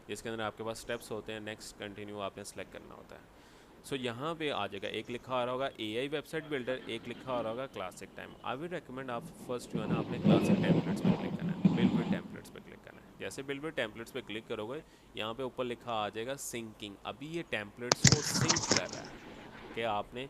Speaker 1: इसके अंदर आपके पास स्टेप्स होते हैं, नेक्स्ट कंटिन्यू आपने सेलेक्ट करना होता है। सो यहाँ पे आ जाएगा, एक लिखा आ रहा होगा AI वेबसाइट बिल्डर, एक लिखा आ रहा होगा classic time. I will recommend आप फर्स्ट जो है ना अपने क्लासिक टेम्पलेट्स पे क्लिक करना है, बिल्ड विद टेम्पलेट्स पे क्लिक करना है। जैसे बिल्ड विद टेम्पलेट्स पे क्लिक करोगे यहाँ पे ऊपर लिखा आ जाएगा सिंकिंग। अभी ये टेम्पलेट्स को सिंक कर रहा है कि आपने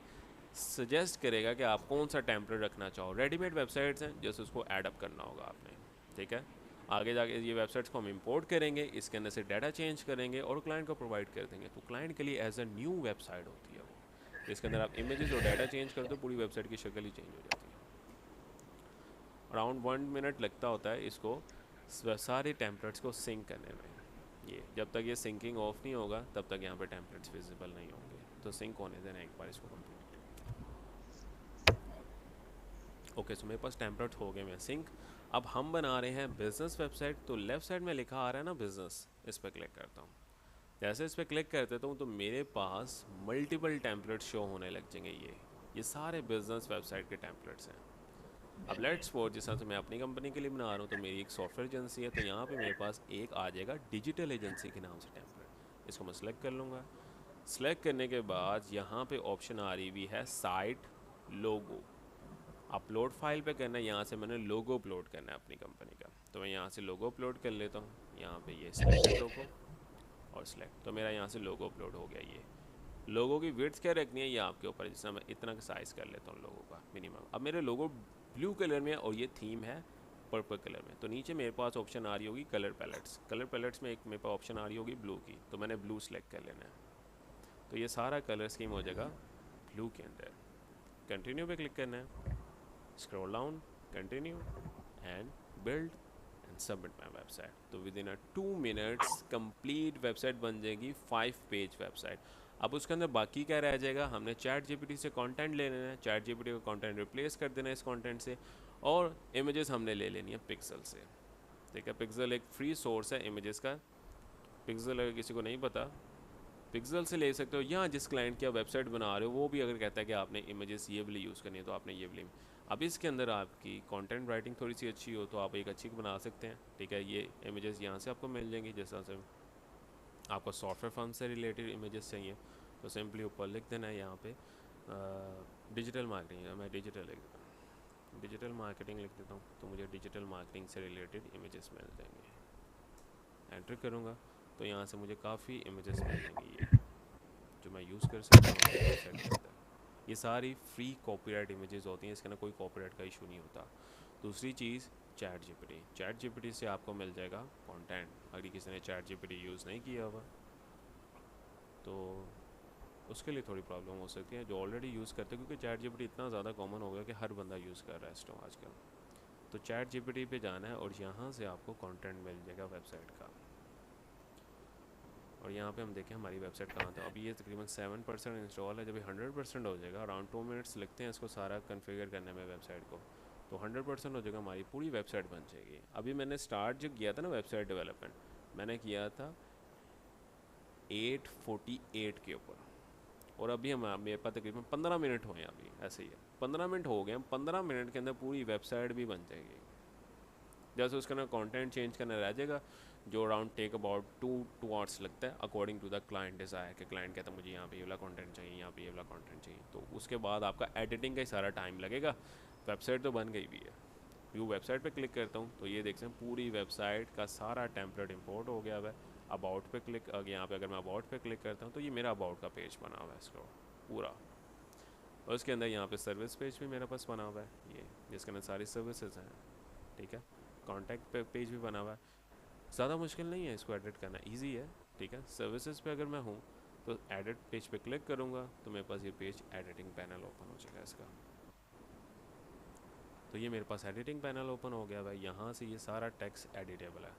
Speaker 1: सजेस्ट करेगा कि आप कौन सा टेम्पलेट रखना चाहो। रेडीमेड वेबसाइट्स हैं जैसे उसको ऐड अप करना होगा आपने, ठीक है। आगे जाके ये वेबसाइट्स को हम इंपोर्ट करेंगे, इसके अंदर से डाटा चेंज करेंगे और क्लाइंट को प्रोवाइड कर देंगे। तो क्लाइंट के लिए एज अ न्यू वेबसाइट होती है वो, इसके अंदर आप इमेजेस और डाटा चेंज करते हो, पूरी वेबसाइट की शक्ल ही चेंज हो जाती है। अराउंड 1 मिनट लगता होता है इसको सारे टेम्पलेट्स को सिंक करने में। ये जब तक ये सिंकिंग ऑफ नहीं होगा तब तक यहाँ पे टेम्पलेट्स विजिबल नहीं होंगे, तो सिंक होने देना एक बार इसको कंप्लीट। ओके, सो मेरे पास टेम्पलेट हो गए मैं सिंक। अब हम बना रहे हैं बिजनेस वेबसाइट, तो लेफ्ट साइड में लिखा आ रहा है ना बिजनेस, इस पर क्लिक करता हूँ। जैसे इस पर क्लिक कर देता हूँ तो मेरे पास मल्टीपल टेम्पलेट शो होने लग जाएंगे। ये सारे बिजनेस वेबसाइट के टेम्पलेट्स हैं। अब लेट्स सपोज जिस तरह से मैं अपनी कंपनी के लिए बना रहा हूँ, तो मेरी एक सॉफ्टवेयर एजेंसी है, तो यहाँ पे मेरे पास एक आ जाएगा डिजिटल एजेंसी के नाम से टेम्पलेट। इसको मैं सेलेक्ट कर लूँगा। सेलेक्ट करने के बाद यहाँ पे ऑप्शन आ रही हुई है साइट लोगो। अपलोड फाइल पे करना है, यहाँ से मैंने लोगो अपलोड करना है अपनी कंपनी का, तो मैं यहाँ से लोगो अपलोड कर लेता हूँ। यहाँ पे ये सिलेक्टेड लोगो और सिलेक्ट, तो मेरा यहाँ से लोगो अपलोड हो गया। ये लोगों की विड्थ क्या रखनी है ये आपके ऊपर, जिससे मैं इतना का साइज़ कर लेता हूँ लोगों का मिनिमम। अब मेरे लोगो ब्लू कलर में है और ये थीम है पर्पल कलर में, तो नीचे मेरे पास ऑप्शन आ रही होगी कलर पैलेट्स। कलर पैलेट्स में एक मेरे पास ऑप्शन आ रही होगी ब्लू की, तो मैंने ब्लू सेलेक्ट कर लेना है। तो ये सारा कलर स्कीम हो जाएगा ब्लू के अंदर। कंटिन्यू पे क्लिक करना है, scroll down, continue and build and submit my website. तो within 2 minutes complete website बन जाएगी, 5 पेज वेबसाइट। अब उसके अंदर बाकी क्या रह जाएगा, हमने चैट जीपीटी से कंटेंट ले लेना है, चैट जीपीटी का कंटेंट रिप्लेस कर देना है इस कंटेंट से, और इमेजेस हमने ले लेनी है पिक्सल से। ठीक है, पिक्सल एक फ्री सोर्स है इमेजेस का। पिक्सल अगर किसी को नहीं पता, पिक्सल से ले सकते हो, या जिस क्लाइंट की आप वेबसाइट बना रहे हो वो भी अगर कहता है कि आपने इमेजेस ये वाली यूज़ करनी है तो आपने ये वाली। अब इसके अंदर आपकी कंटेंट राइटिंग थोड़ी सी अच्छी हो तो आप एक अच्छी बना सकते हैं। ठीक है, ये इमेजेस यहाँ से आपको मिल जाएंगी। जैसा से आपको सॉफ्टवेयर फर्म से रिलेटेड इमेजेस चाहिए तो सिंपली ऊपर लिख देना है यहाँ पे डिजिटल मार्केटिंग, मैं डिजिटल लिख देता हूँ, डिजिटल मार्केटिंग लिख देता हूँ, तो मुझे डिजिटल मार्केटिंग से रिलेटेड इमेजेस मिल जाएंगे। एंटर करूँगा तो यहाँ से मुझे काफ़ी इमेजेस मिल जाएंगी ये, जो मैं यूज़ कर सकता हूँ अपनी वेबसाइट के अंदर। ये सारी फ्री कॉपीराइट इमेजेस होती हैं, इसके अंदर कोई कॉपीराइट का इशू नहीं होता। दूसरी चीज़ चैट जीपीटी, चैट जीपीटी से आपको मिल जाएगा कंटेंट। अगर किसी ने चैट जीपीटी यूज़ नहीं किया हुआ तो उसके लिए थोड़ी प्रॉब्लम हो सकती है। जो ऑलरेडी यूज़ करते हैं, क्योंकि चैट जीपीटी इतना ज़्यादा कॉमन हो गया कि हर बंदा यूज़ कर रहा है इसको आजकल, तो चैट जीपीटी पे जाना है और यहाँ से आपको कंटेंट मिल जाएगा वेबसाइट का। और यहाँ पे हम देखें हमारी वेबसाइट कहाँ था। अभी ये तकरीबन 7% इंस्टॉल है, जब ये 100% हो जाएगा, अराउंड 2 मिनट्स लगते हैं इसको सारा कन्फिगर करने में वेबसाइट को, तो 100% हो जाएगा, हमारी पूरी वेबसाइट बन जाएगी। अभी मैंने स्टार्ट जो किया था ना वेबसाइट डेवलपमेंट, मैंने किया था 8:48 के ऊपर, और अभी हम मेरे पास तकरीबन 15 मिनट हुए हैं, अभी ऐसे ही है 15 मिनट हो गए हैं। 15 मिनट के अंदर पूरी वेबसाइट भी बन जाएगी। जैसे उसके अंदर कंटेंट चेंज करना रह जाएगा, जो अराउंड टेक अबाउट 2 आवर्स लगता है according to the client desire, कि क्लाइंट कहता है मुझे यहाँ पे ये वाला कंटेंट चाहिए, यहाँ पे ये वाला कंटेंट चाहिए, तो उसके बाद आपका एडिटिंग का ही सारा टाइम लगेगा। वेबसाइट तो बन गई भी है। व्यू वेबसाइट पे क्लिक करता हूँ तो ये देखते हैं पूरी वेबसाइट का सारा टेम्पलेट इंपोर्ट हो गया हुआ है। अबाउट पे क्लिक, यहाँ पे अगर मैं अबाउट पे क्लिक करता हूँ तो ये मेरा अबाउट का पेज बना हुआ है इसका पूरा, और उसके अंदर यहाँ पे सर्विस पेज भी मेरे पास बना हुआ है, ये जिसके अंदर सारी सर्विसेज हैं। ठीक है, कॉन्टैक्ट पेज भी बना हुआ है। ज़्यादा मुश्किल नहीं है इसको एडिट करना, इजी है। ठीक है, सर्विसेज पे अगर मैं हूँ तो एडिट पेज पे क्लिक करूँगा तो मेरे पास ये पेज एडिटिंग पैनल ओपन हो जाएगा इसका। तो ये मेरे पास एडिटिंग पैनल ओपन हो गया भाई, यहाँ से ये सारा टेक्स्ट एडिटेबल है,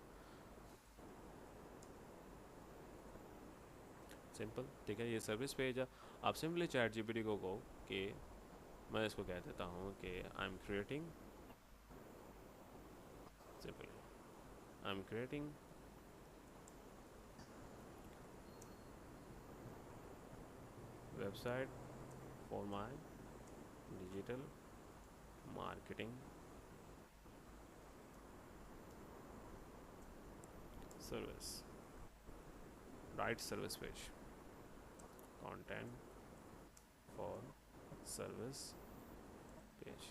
Speaker 1: सिंपल। ठीक है, ये सर्विस पेज है। आप सिंपली चैट जीपीटी को कहो कि मैं इसको कह देता हूँ कि I am creating, simply I am creating website for my digital marketing service, right service page, content for service page,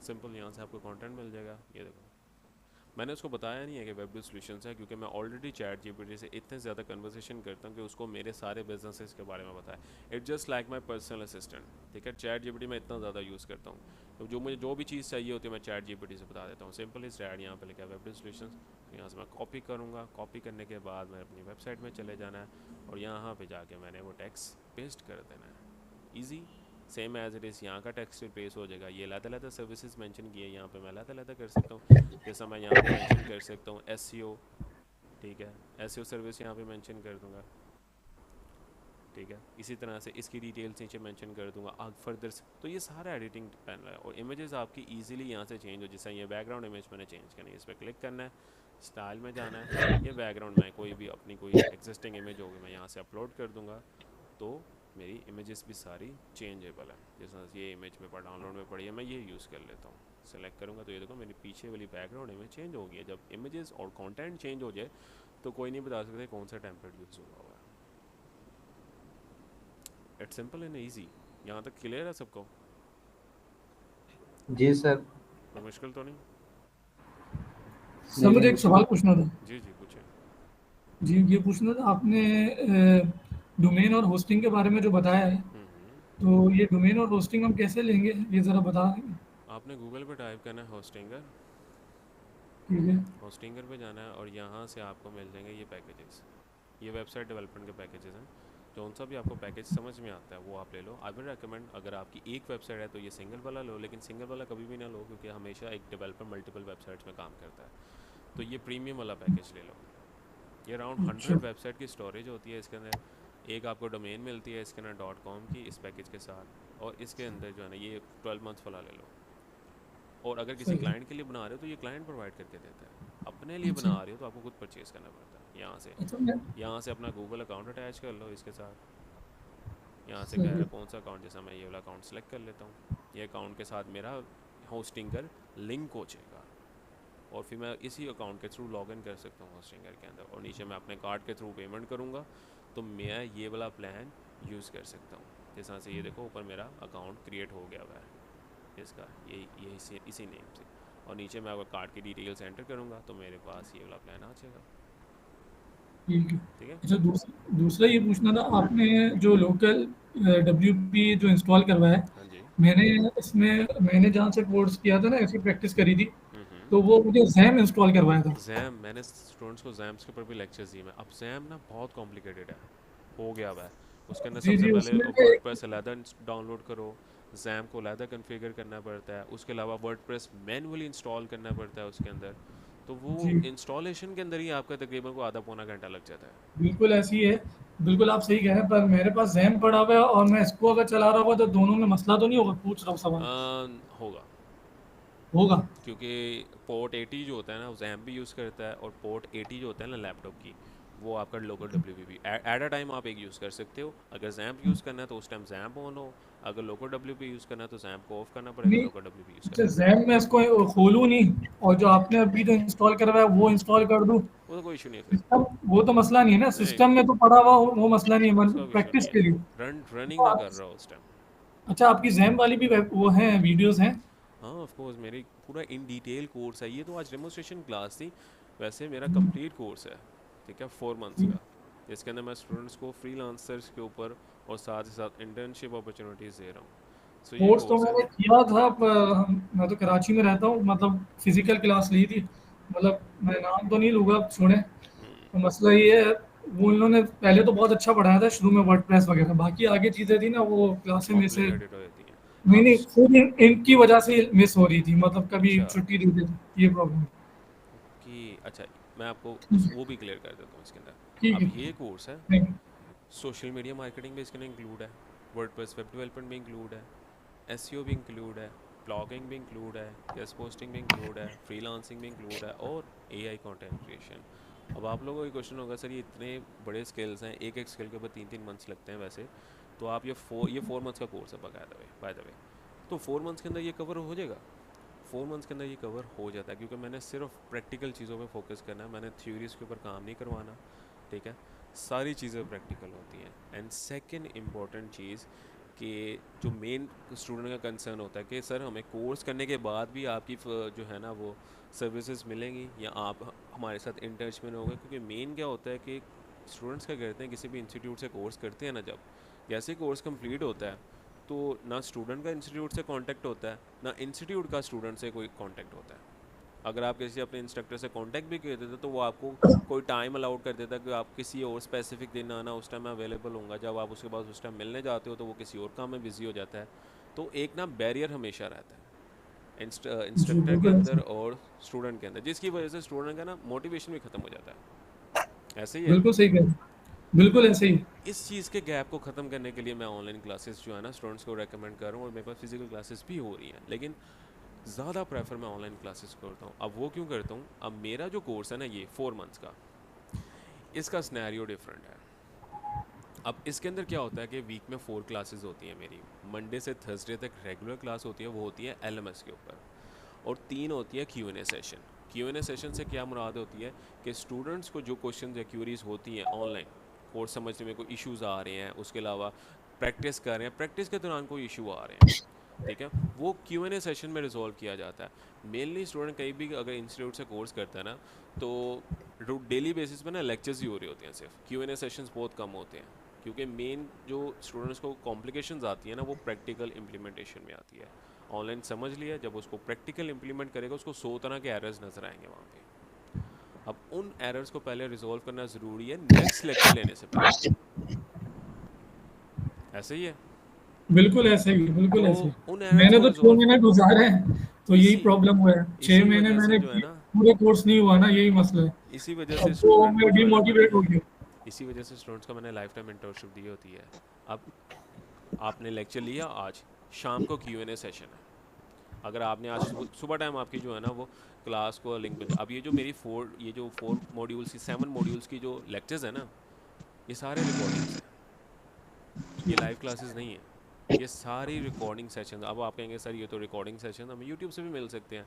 Speaker 1: simple. यहाँ से आपको कंटेंट मिल जाएगा। ये देखो, मैंने उसको बताया नहीं है कि वेब सॉल्यूशंस है, क्योंकि मैं ऑलरेडी चैट जीपीटी से इतने ज़्यादा कन्वर्सेशन करता हूँ कि उसको मेरे सारे बिजनेसेस के बारे में पता है। It's just like my personal assistant. ठीक है, चैट जीपीटी मैं इतना ज़्यादा यूज़ करता हूँ, तो जो मुझे जो भी चीज़ चाहिए होती है मैं चैट जीपीटी से बता देता हूँ। सिंपल इस ऐड यहाँ पे लिखा है वेब सॉल्यूशंस, यहाँ से मैं कॉपी करूँगा। कॉपी करने के बाद मैं अपनी वेबसाइट में चले जाना है और यहाँ पर जाके मैंने वो टेक्स्ट पेस्ट कर देना है। Easy, same as it is यहाँ का टेक्स्ट पेस्ट हो जाएगा। ये अलग-अलग सर्विसेज मेंशन किए, यहाँ पे मैं अलग-अलग कर सकता हूँ। जैसा मैं यहाँ पे मेंशन कर सकता हूँ एसईओ। ठीक है, एसईओ सर्विस यहाँ पे मेंशन कर दूँगा। ठीक है, इसी तरह से इसकी डिटेल्स नीचे मेंशन कर दूँगा आग फर्दर से। तो ये सारा एडिटिंग पैनल है और इमेजेस आपकी इजीली यहाँ से चेंज हो। जैसे ये बैकग्राउंड इमेज मैंने चेंज करनी है, इस पर क्लिक करना है, स्टाइल में जाना है, ये बैकग्राउंड में कोई भी अपनी कोई एग्जिस्टिंग इमेज होगी मैं यहाँ से अपलोड कर दूँगा, तो मेरी इमेजेस भी सारी चेंजेबल है। जैसे ये इमेज मेरे पास डाउनलोड में पड़ी है, मैं ये यूज़ कर लेता हूँ। सेलेक्ट करूँगा तो ये देखो मेरी पीछे वाली बैकग्राउंड इमेज चेंज हो गई है। जब इमेजेस और कंटेंट चेंज हो जाए तो कोई नहीं बता सकते कौन सा टेम्पलेट यूज़ हुआ हुआ है। It's simple and easy. यहाँ तक क्लियर है सबको?
Speaker 2: जी सर।
Speaker 1: कोई मुश्किल तो नहीं?
Speaker 3: सर
Speaker 2: नहीं
Speaker 3: मुझे
Speaker 2: नहीं।
Speaker 3: एक सवाल पूछना था।
Speaker 1: जी जी पूछें।
Speaker 3: जी ये पूछना था आपने डोमेन और होस्टिंग के बारे में जो बताया है,
Speaker 1: हम्म।
Speaker 3: तो ये डोमेन और होस्टिंग हम कैसे लेंगे, ये ज़रा बता देंगे?
Speaker 1: आपने गूगल पे टाइप करना है होस्टिंगर।
Speaker 3: ठीक है।
Speaker 1: होस्टिंगर पे जाना है और यहाँ से आपको मिल जाएंगे ये पैकेजेस। ये वेबसाइट डेवलपमेंट के पैकेजेस हैं। जौन सा भी आपको पैकेज समझ में आता है वो आप ले लो। आई विल रेकमेंड, अगर आपकी एक वेबसाइट है तो ये सिंगल वाला लो, लेकिन सिंगल वाला कभी भी ना लो क्योंकि हमेशा एक डेवलपर मल्टीपल वेबसाइट्स में काम करता है। तो ये प्रीमियम वाला पैकेज ले लो। ये अराउंड
Speaker 3: अच्छा।
Speaker 1: 100 वेबसाइट की स्टोरेज होती है इसके अंदर। एक आपको डोमेन मिलती है इसके अंदर .com की इस पैकेज के साथ, और इसके अंदर जो है ना ये 12 मंथ्स वाला ले लो। और अगर किसी
Speaker 3: सही है।
Speaker 1: क्लाइंट के लिए बना रहे हो तो ये क्लाइंट प्रोवाइड करके देता है। अपने लिए
Speaker 3: अच्छा।
Speaker 1: बना रहे हो तो आपको खुद परचेज़ करना पड़ता है यहाँ से।
Speaker 3: अच्छा मैं।
Speaker 1: यहाँ से अपना गूगल अकाउंट अटैच कर लो इसके साथ। यहाँ से कह
Speaker 3: सही
Speaker 1: रहा
Speaker 3: है।
Speaker 1: है कौन सा अकाउंट, जैसा मैं ये वाला अकाउंट सेलेक्ट कर लेता हूँ। ये अकाउंट के साथ मेरा होस्टिंगर लिंक हो जाएगा, और फिर मैं इसी अकाउंट के थ्रू लॉगिन कर सकता हूँ होस्टिंगर के अंदर, और नीचे मैं अपने कार्ड के थ्रू पेमेंट करूँगा तो मैं ये वाला प्लान यूज़ कर सकता हूँ। जिस तरह से ये देखो ऊपर मेरा अकाउंट क्रिएट हो गया हुआ है इसका, ये इसी नेम से, और नीचे मैं अगर कार्ड की डिटेल्स एंटर करूँगा तो मेरे पास ये वाला प्लान आ जाएगा।
Speaker 3: ठीक है।
Speaker 1: ठीक है।
Speaker 3: अच्छा दूसरा ये पूछना था, आपने जो लोकल WP जो इंस्टॉल करवाया है,
Speaker 1: हाँ जी।
Speaker 3: मैंने मैंने जहाँ से कोर्स किया था ना, ऐसी प्रैक्टिस करी थी,
Speaker 1: हम्म।
Speaker 3: तो वो मुझे जैम इंस्टॉल करवाया था।
Speaker 1: जैम, मैंने स्टूडेंट्स को जैम्स के ऊपर भी लेक्चर्स दिए। मैं अब जैम ना बहुत कॉम्प्लिकेटेड है, हो गया हुआ है। उसके अंदर
Speaker 3: जी
Speaker 1: सबसे
Speaker 3: जी
Speaker 1: पहले
Speaker 3: उसमें
Speaker 1: वर्डप्रेस अलहदा डाउनलोड करो, जैम को अलहदा कन्फिगर करना पड़ता है, उसके अलावा वर्डप्रेस मैनुअली इंस्टॉल करना पड़ता है उसके अंदर। तो वो
Speaker 3: जी
Speaker 1: इंस्टॉलेशन के अंदर ही आपका तकरीबन को आधा पौना घंटा लग जाता है।
Speaker 3: बिल्कुल ऐसी है। बिल्कुल आप सही कह रहे हैं, पर मेरे पास जैम पड़ा हुआ है और मैं इसको अगर चला रहा हुआ तो दोनों में मसला तो नहीं होगा, पूछ रहा हूँ सवाल।
Speaker 1: होगा,
Speaker 3: होगा।
Speaker 1: क्योंकि पोर्ट 80 जो होता है ना वो जैम भी यूज़ करता है, और पोर्ट 80 जो होता है ना लैपटॉप की, वो आपका local WP at a time आप एक यूज़ कर सकते हो। अगर जैम्प यूज़ करना है तो उस टाइम जैम्प ऑन हो, अगर लोकल WP यूज़ करना है तो जैम्प को ऑफ करना पड़ेगा,
Speaker 3: नहीं।
Speaker 1: लोकल WP यूज़
Speaker 3: अच्छा
Speaker 1: करना पड़ेगा।
Speaker 3: जैम में इसको खोलूँ नहीं, और जो आपने अभी जो इंस्टॉल करवाया वो इंस्टॉल कर दूँ?
Speaker 1: वो तो कोई इशू नहीं है फिर।
Speaker 3: सिस्टम वो तो मसला नहीं है ना,
Speaker 1: नहीं,
Speaker 3: सिस्टम में तो पड़ा हुआ वो मसला नहीं है,
Speaker 1: उसका कोई इशू नहीं
Speaker 3: प्रैक्टिस
Speaker 1: है।
Speaker 3: के लिए।
Speaker 1: रनिंग
Speaker 3: तो
Speaker 1: में कर रहा हो उस टाइम।
Speaker 3: अच्छा आपकी जैम वाली भी वो हैं, वीडियोस हैं?
Speaker 1: हाँ ऑफ कोर्स, मेरी पूरा इन डिटेल कोर्स है। ये तो आज डेमोस्ट्रेशन क्लास थी, वैसे मेरा कंप्लीट कोर्स है। ठीक है, 4 मंथ्स का, जिसके अंदर मैं स्टूडेंट्स को फ्रीलांसर्स के ऊपर और साथ ही साथ इंटर्नशिप अपॉर्चुनिटीज़ दे रहा हूँ। सो ये
Speaker 3: कोर्स तो
Speaker 1: कोर्स है।
Speaker 3: मैंने किया था, पर मैं तो कराची में रहता हूँ, मतलब फिजिकल क्लास ली थी। मतलब मैं नाम तो नहीं लूँगा, आप सुने। तो मसला ये है, वो उन्होंने पहले तो बहुत अच्छा पढ़ाया था शुरू में, वर्डप्रेस वगैरह, बाकी आगे चीज़ें थी ना वो क्लासें में से।
Speaker 1: कॉम्प्लिकेटेड हो जाती हैं।
Speaker 3: नहीं
Speaker 1: अब
Speaker 3: नहीं, खुद इनकी वजह से मिस हो रही थी, मतलब कभी
Speaker 1: अच्छा,
Speaker 3: छुट्टी दे देते, ये प्रॉब्लम।
Speaker 1: कि अच्छा, मैं आपको वो भी क्लियर कर देता हूँ इसके अंदर।
Speaker 3: ठीक
Speaker 1: अब
Speaker 3: है।
Speaker 1: ये कोर्स है,
Speaker 3: थैंक
Speaker 1: सोशल मीडिया मार्केटिंग भी इसके अंदर इंक्लूड है, वर्डप्रेस वेब डेवलपमेंट भी इंक्लूड है, SEO भी इंक्लूड है, ब्लॉगिंग भी इंक्लूड है, गेस्ट पोस्टिंग भी इंक्लूड है, फ्रीलांसिंग भी इंक्लूड है, और AI कंटेंट क्रिएशन। अब आप लोगों को ये क्वेश्चन होगा सर ये इतने बड़े स्किल्स हैं, एक एक स्किल के ऊपर 3-3 मंथ्स लगते हैं वैसे, तो आप ये 4 मंथ्स का कोर्स है बाय द वे। तो 4 मंथ्स के अंदर ये कवर हो जाएगा। 4 मंथ्स के अंदर ये कवर हो जाता है, क्योंकि मैंने सिर्फ प्रैक्टिकल चीज़ों पे फोकस करना है, मैंने थ्योरीज़ के ऊपर काम नहीं करवाना। ठीक है, सारी चीज़ें प्रैक्टिकल होती हैं। एंड सेकंड इम्पॉर्टेंट चीज़ कि जो मेन स्टूडेंट का कंसर्न होता है कि सर हमें कोर्स करने के बाद भी आपकी जो है ना वो सर्विसेज मिलेंगी, या आप हमारे साथ इन टच में रहोगे, क्योंकि मेन क्या होता है कि स्टूडेंट्स क्या करते हैं, किसी भी इंस्टीट्यूट से कोर्स करते हैं ना, जब जैसे कोर्स कंप्लीट होता है तो ना स्टूडेंट का इंस्टीट्यूट से कांटेक्ट होता है, ना इंस्टीट्यूट का स्टूडेंट से कोई कांटेक्ट होता है। अगर आप किसी अपने इंस्ट्रक्टर से कांटेक्ट भी करते थे तो वो आपको कोई टाइम अलाउड कर देता है कि आप किसी और स्पेसिफिक दिन आना, उस टाइम मैं अवेलेबल होऊंगा। जब आप उसके बाद उस टाइम मिलने जाते हो तो वो किसी और काम में बिजी हो जाता है। तो एक ना बैरियर हमेशा रहता है
Speaker 3: जी
Speaker 1: इंस्ट्रक्टर के
Speaker 3: बिल्कुल
Speaker 1: अंदर
Speaker 3: ऐसे।
Speaker 1: और स्टूडेंट के अंदर, जिसकी वजह से स्टूडेंट का ना मोटिवेशन भी ख़त्म हो जाता है। ऐसे ही है।
Speaker 3: बिल्कुल सही कह रहे हैं। बिल्कुल
Speaker 1: तो
Speaker 3: ऐसे ही।
Speaker 1: इस चीज़ के गैप को ख़त्म करने के लिए मैं ऑनलाइन क्लासेस जो है ना स्टूडेंट्स को रेकमेंड कर रहा हूँ, और मेरे पास फिजिकल क्लासेस भी हो रही हैं, लेकिन ज़्यादा प्रेफर मैं ऑनलाइन क्लासेस करता हूँ। अब वो क्यों करता हूँ, अब मेरा जो कोर्स है ना ये 4 मंथ्स का, इसका स्नैरियो डिफरेंट है। अब इसके अंदर क्या होता है कि वीक में 4 क्लासेस होती हैं मेरी। मंडे से थर्सडे तक रेगुलर क्लास होती है, वो होती है LMS के ऊपर, और 3 होती है Q&A सेशन। Q&A सेशन से क्या मुराद होती है कि स्टूडेंट्स को जो क्वेश्चन या क्यूरीज होती हैं ऑनलाइन, कोर्स समझने में कोई इश्यूज़ आ रहे हैं, उसके अलावा प्रैक्टिस कर रहे हैं, प्रैक्टिस के दौरान कोई इशू आ रहे हैं, ठीक है, वो Q&A सेशन में रिजॉल्व किया जाता है। मेनली स्टूडेंट कहीं भी अगर इंस्टीट्यूट से कोर्स करता है ना, तो डेली बेसिस पे ना लेक्चर्स ही हो रही होती हैं, सिर्फ Q&A सेशंस बहुत कम होते हैं, क्योंकि मेन जो स्टूडेंट्स को कॉम्प्लिकेशंस आती है ना, वो प्रैक्टिकल इम्प्लीमेंटेशन में आती है। ऑनलाइन समझ लिया, जब उसको प्रैक्टिकल इम्प्लीमेंट करेगा उसको 100 तरह के एरर्स नजर आएंगे वहाँ पे। अब उन एरर्स को पहले रिजॉल्व करना ज़रूरी है नेक्स्ट लेक्चर लेने से पहले। ऐसे ही है।
Speaker 3: बिल्कुल ऐसे ही, बिल्कुल
Speaker 1: तो
Speaker 3: ऐसे ही।
Speaker 1: उन एरर्स
Speaker 3: मैंने
Speaker 1: को
Speaker 3: तो 6
Speaker 1: रिजॉल्व,
Speaker 3: महीने गुज़ारे हैं, तो यही
Speaker 1: इसी
Speaker 3: प्रॉब्लम हुआ है। 6
Speaker 1: इसी
Speaker 3: महीने
Speaker 1: वजह से
Speaker 3: मैंने
Speaker 1: जो है
Speaker 3: किए,
Speaker 1: ना,
Speaker 3: पूरे कोर्स नहीं हुआ ना, यही मसला है।
Speaker 1: इसी वजह से
Speaker 3: अब तो
Speaker 1: स्टूडेंट
Speaker 3: मैं
Speaker 1: को जो है ना मैंने,
Speaker 3: डिमोटिवेट हो गया।
Speaker 1: इसी वजह से स्टूडेंट्स को मैंने लाइफ टाइम इंटर्नशिप दी होती है। अब आपने लेक्चर लिया, आज शाम को Q&A सेशन है। अगर आपने आज सुबह सुबह टाइम आपकी जो है ना वो क्लास को लिंक बन, अब ये जो मेरी ये जो 4 मॉड्यूल्स की 7 मॉड्यूल्स की जो लेक्चर्स है ना, ये सारे रिकॉर्डिंग्स हैं, ये लाइव क्लासेस नहीं है। ये सारी रिकॉर्डिंग सेशन, अब आप कहेंगे सर ये तो रिकॉर्डिंग सेशन हमें यूट्यूब से भी मिल सकते हैं।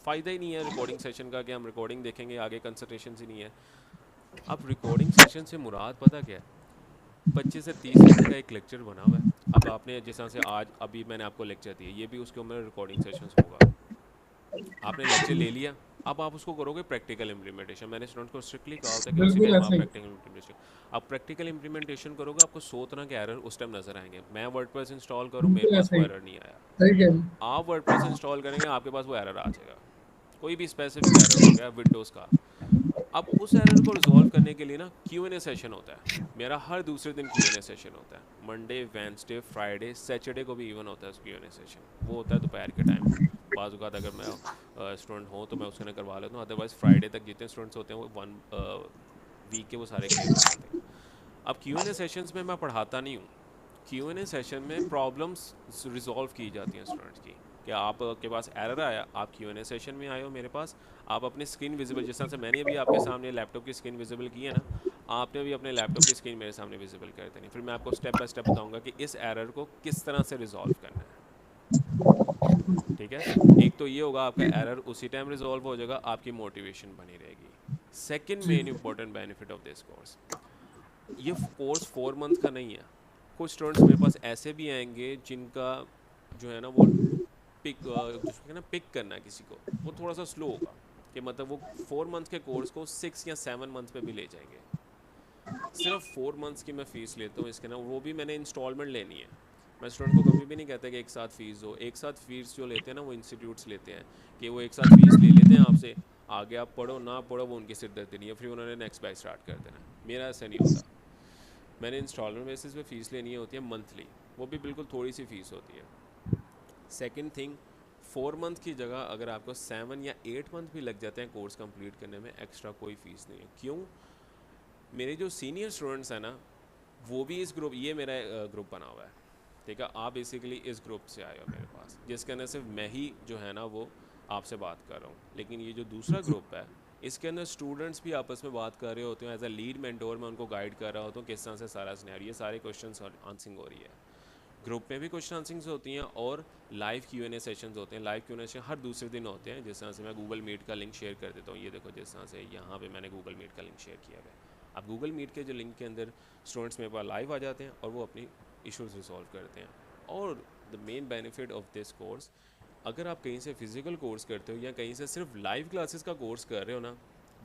Speaker 1: फ़ायदा ही नहीं है रिकॉर्डिंग सेशन का कि हम रिकॉर्डिंग देखेंगे, आगे कंसल्टेशन ही नहीं है। अब रिकॉर्डिंग सेशन से मुराद पता क्या है, 25 से 30 मिनट का एक लेक्चर बना हुआ है। अब आपने जिस तरह से आज अभी मैंने आपको लेक्चर दिया, ये भी उसके ऊपर रिकॉर्डिंग सेशंस होगा। आपने लेक्चर ले लिया, अब आप उसको करोगे प्रैक्टिकल इम्प्लीमेंटेशन। मैंने स्टूडेंट को स्ट्रिक्टली कहा होता है कि उसी
Speaker 3: बिल्कुल
Speaker 1: टाइम आप
Speaker 3: ऐसे ही,
Speaker 1: प्रैक्टिकल इम्प्लीमेंटेशन, आप प्रैक्टिकल इम्प्लीमेंटेशन करोगे, आपको 100 तरह के एरर उस टाइम नजर आएंगे। मैं वर्डप्रेस इंस्टॉल करूँ, मेरे
Speaker 3: बिल्कुल
Speaker 1: पास
Speaker 3: ऐसे
Speaker 1: वो
Speaker 3: ही।
Speaker 1: एरर नहीं आया।
Speaker 3: सही कह रहे हैं।
Speaker 1: आप वर्डप्रेस इंस्टॉल करेंगे, आपके पास वो एरर आ जाएगा, कोई भी स्पेसिफिक एरर हो गया विंडोज़ का। अब उस एरर को रिजॉल्व करने के लिए ना Q&A सेशन होता है मेरा, हर दूसरे दिन Q&A सेशन होता है। मंडे, वेंसडे, फ्राइडे, सैटरडे को भी इवन होता है Q&A सेशन। वो होता है दोपहर के टाइम। बाज़ औक़ात अगर मैं स्टूडेंट हूँ तो मैं उसके लिए करवा लेता हूँ, अदरवाइज़ फ्राइडे तक जितने स्टूडेंट्स होते हैं वो 1 वीक के वो सारे क्लियर कर लेते हैं। अब Q&A सेशंस में मैं पढ़ाता नहीं हूँ। Q&A सेशन में प्रॉब्लम्स रिजॉल्व की जाती हैं स्टूडेंट्स की, कि आपके पास एरर आया, आप Q&A सेशन में आए हो मेरे पास, आप अपनी स्क्रीन विजिबल, जिस तरह से मैंने अभी आपके सामने लैपटॉप की स्क्रीन विजिबल की है ना, आपने भी अपने लैपटॉप की स्क्रीन मेरे सामने विजिबल कर देनी। फिर मैं आपको स्टेप बाय स्टेप बताऊंगा कि इस एरर को किस तरह से रिजॉल्व करना है। ठीक है, एक तो ये होगा, आपका एरर उसी टाइम रिजॉल्व हो जाएगा, आपकी मोटिवेशन बनी रहेगी। सेकेंड
Speaker 3: जी,
Speaker 1: main important benefit of this course, ये कोर्स 4 मंथ का नहीं है। कुछ स्टूडेंट्स मेरे पास ऐसे भी आएंगे जिनका जो है ना वो जिसको ना पिक करना है किसी को, वो थोड़ा सा स्लो होगा, कि मतलब वो 4 मंथ के कोर्स को 6 या 7 मंथ पे भी ले जाएंगे। सिर्फ 4 मंथ्स की मैं फ़ीस लेता हूँ इसके ना, वो भी मैंने इंस्टॉलमेंट लेनी है। मैं स्टूडेंट को कभी भी नहीं कहता कि एक साथ फ़ीस दो। एक साथ फ़ीस जो लेते हैं ना वो इंस्टीट्यूट्स लेते हैं, कि वो एक साथ फ़ीस ले लेते हैं आपसे, आगे आप पढ़ो ना पढ़ो वो उनकी सिरदर्दी नहीं है, फिर उन्होंने नेक्स्ट बैच स्टार्ट कर देना। मेरा ऐसा नहीं होता, मैंने इंस्टॉलमेंट बेसिस पे फ़ीस लेनी होती है मंथली, वो भी बिल्कुल थोड़ी सी फ़ीस होती है। सेकेंड थिंग, 4 मंथ की जगह अगर आपको 7 या 8 मंथ भी लग जाते हैं कोर्स कंप्लीट करने में, एक्स्ट्रा कोई फ़ीस नहीं है। क्यों? मेरे जो सीनियर स्टूडेंट्स हैं ना, वो भी इस ग्रुप, ये मेरा ग्रुप बना हुआ है, ठीक है, आप बेसिकली इस ग्रुप से आए हो मेरे पास, जिसके अंदर सिर्फ मैं ही जो है ना वो आपसे बात कर रहा हूँ। लेकिन ये जो दूसरा ग्रुप है, इसके अंदर स्टूडेंट्स भी आपस में बात कर रहे होते हैं। एज अ लीड मेंटोर मैं उनको गाइड कर रहा होता हूँ किस तरह से सारा सिनेरियो, ये सारे क्वेश्चन आंसरिंग हो रही है। ग्रुप में भी क्वेश्चन आंसरिंग्स होती हैं और लाइव Q&A सेशंस होते हैं। लाइव Q&A सेशन हर दूसरे दिन होते हैं। जिस तरह से मैं गूगल मीट का लिंक शेयर कर देता हूँ, ये देखो जिस तरह से यहाँ पे मैंने गूगल मीट का लिंक शेयर किया है। अब गूगल मीट के जो लिंक के अंदर स्टूडेंट्स मेरे पास लाइव आ जाते हैं और वो अपनी इश्यूज रिजॉल्व करते हैं। और the main benefit of this course, अगर आप कहीं से फिजिकल कोर्स करते हो या कहीं से सिर्फ लाइव क्लासेस का कोर्स कर रहे हो ना,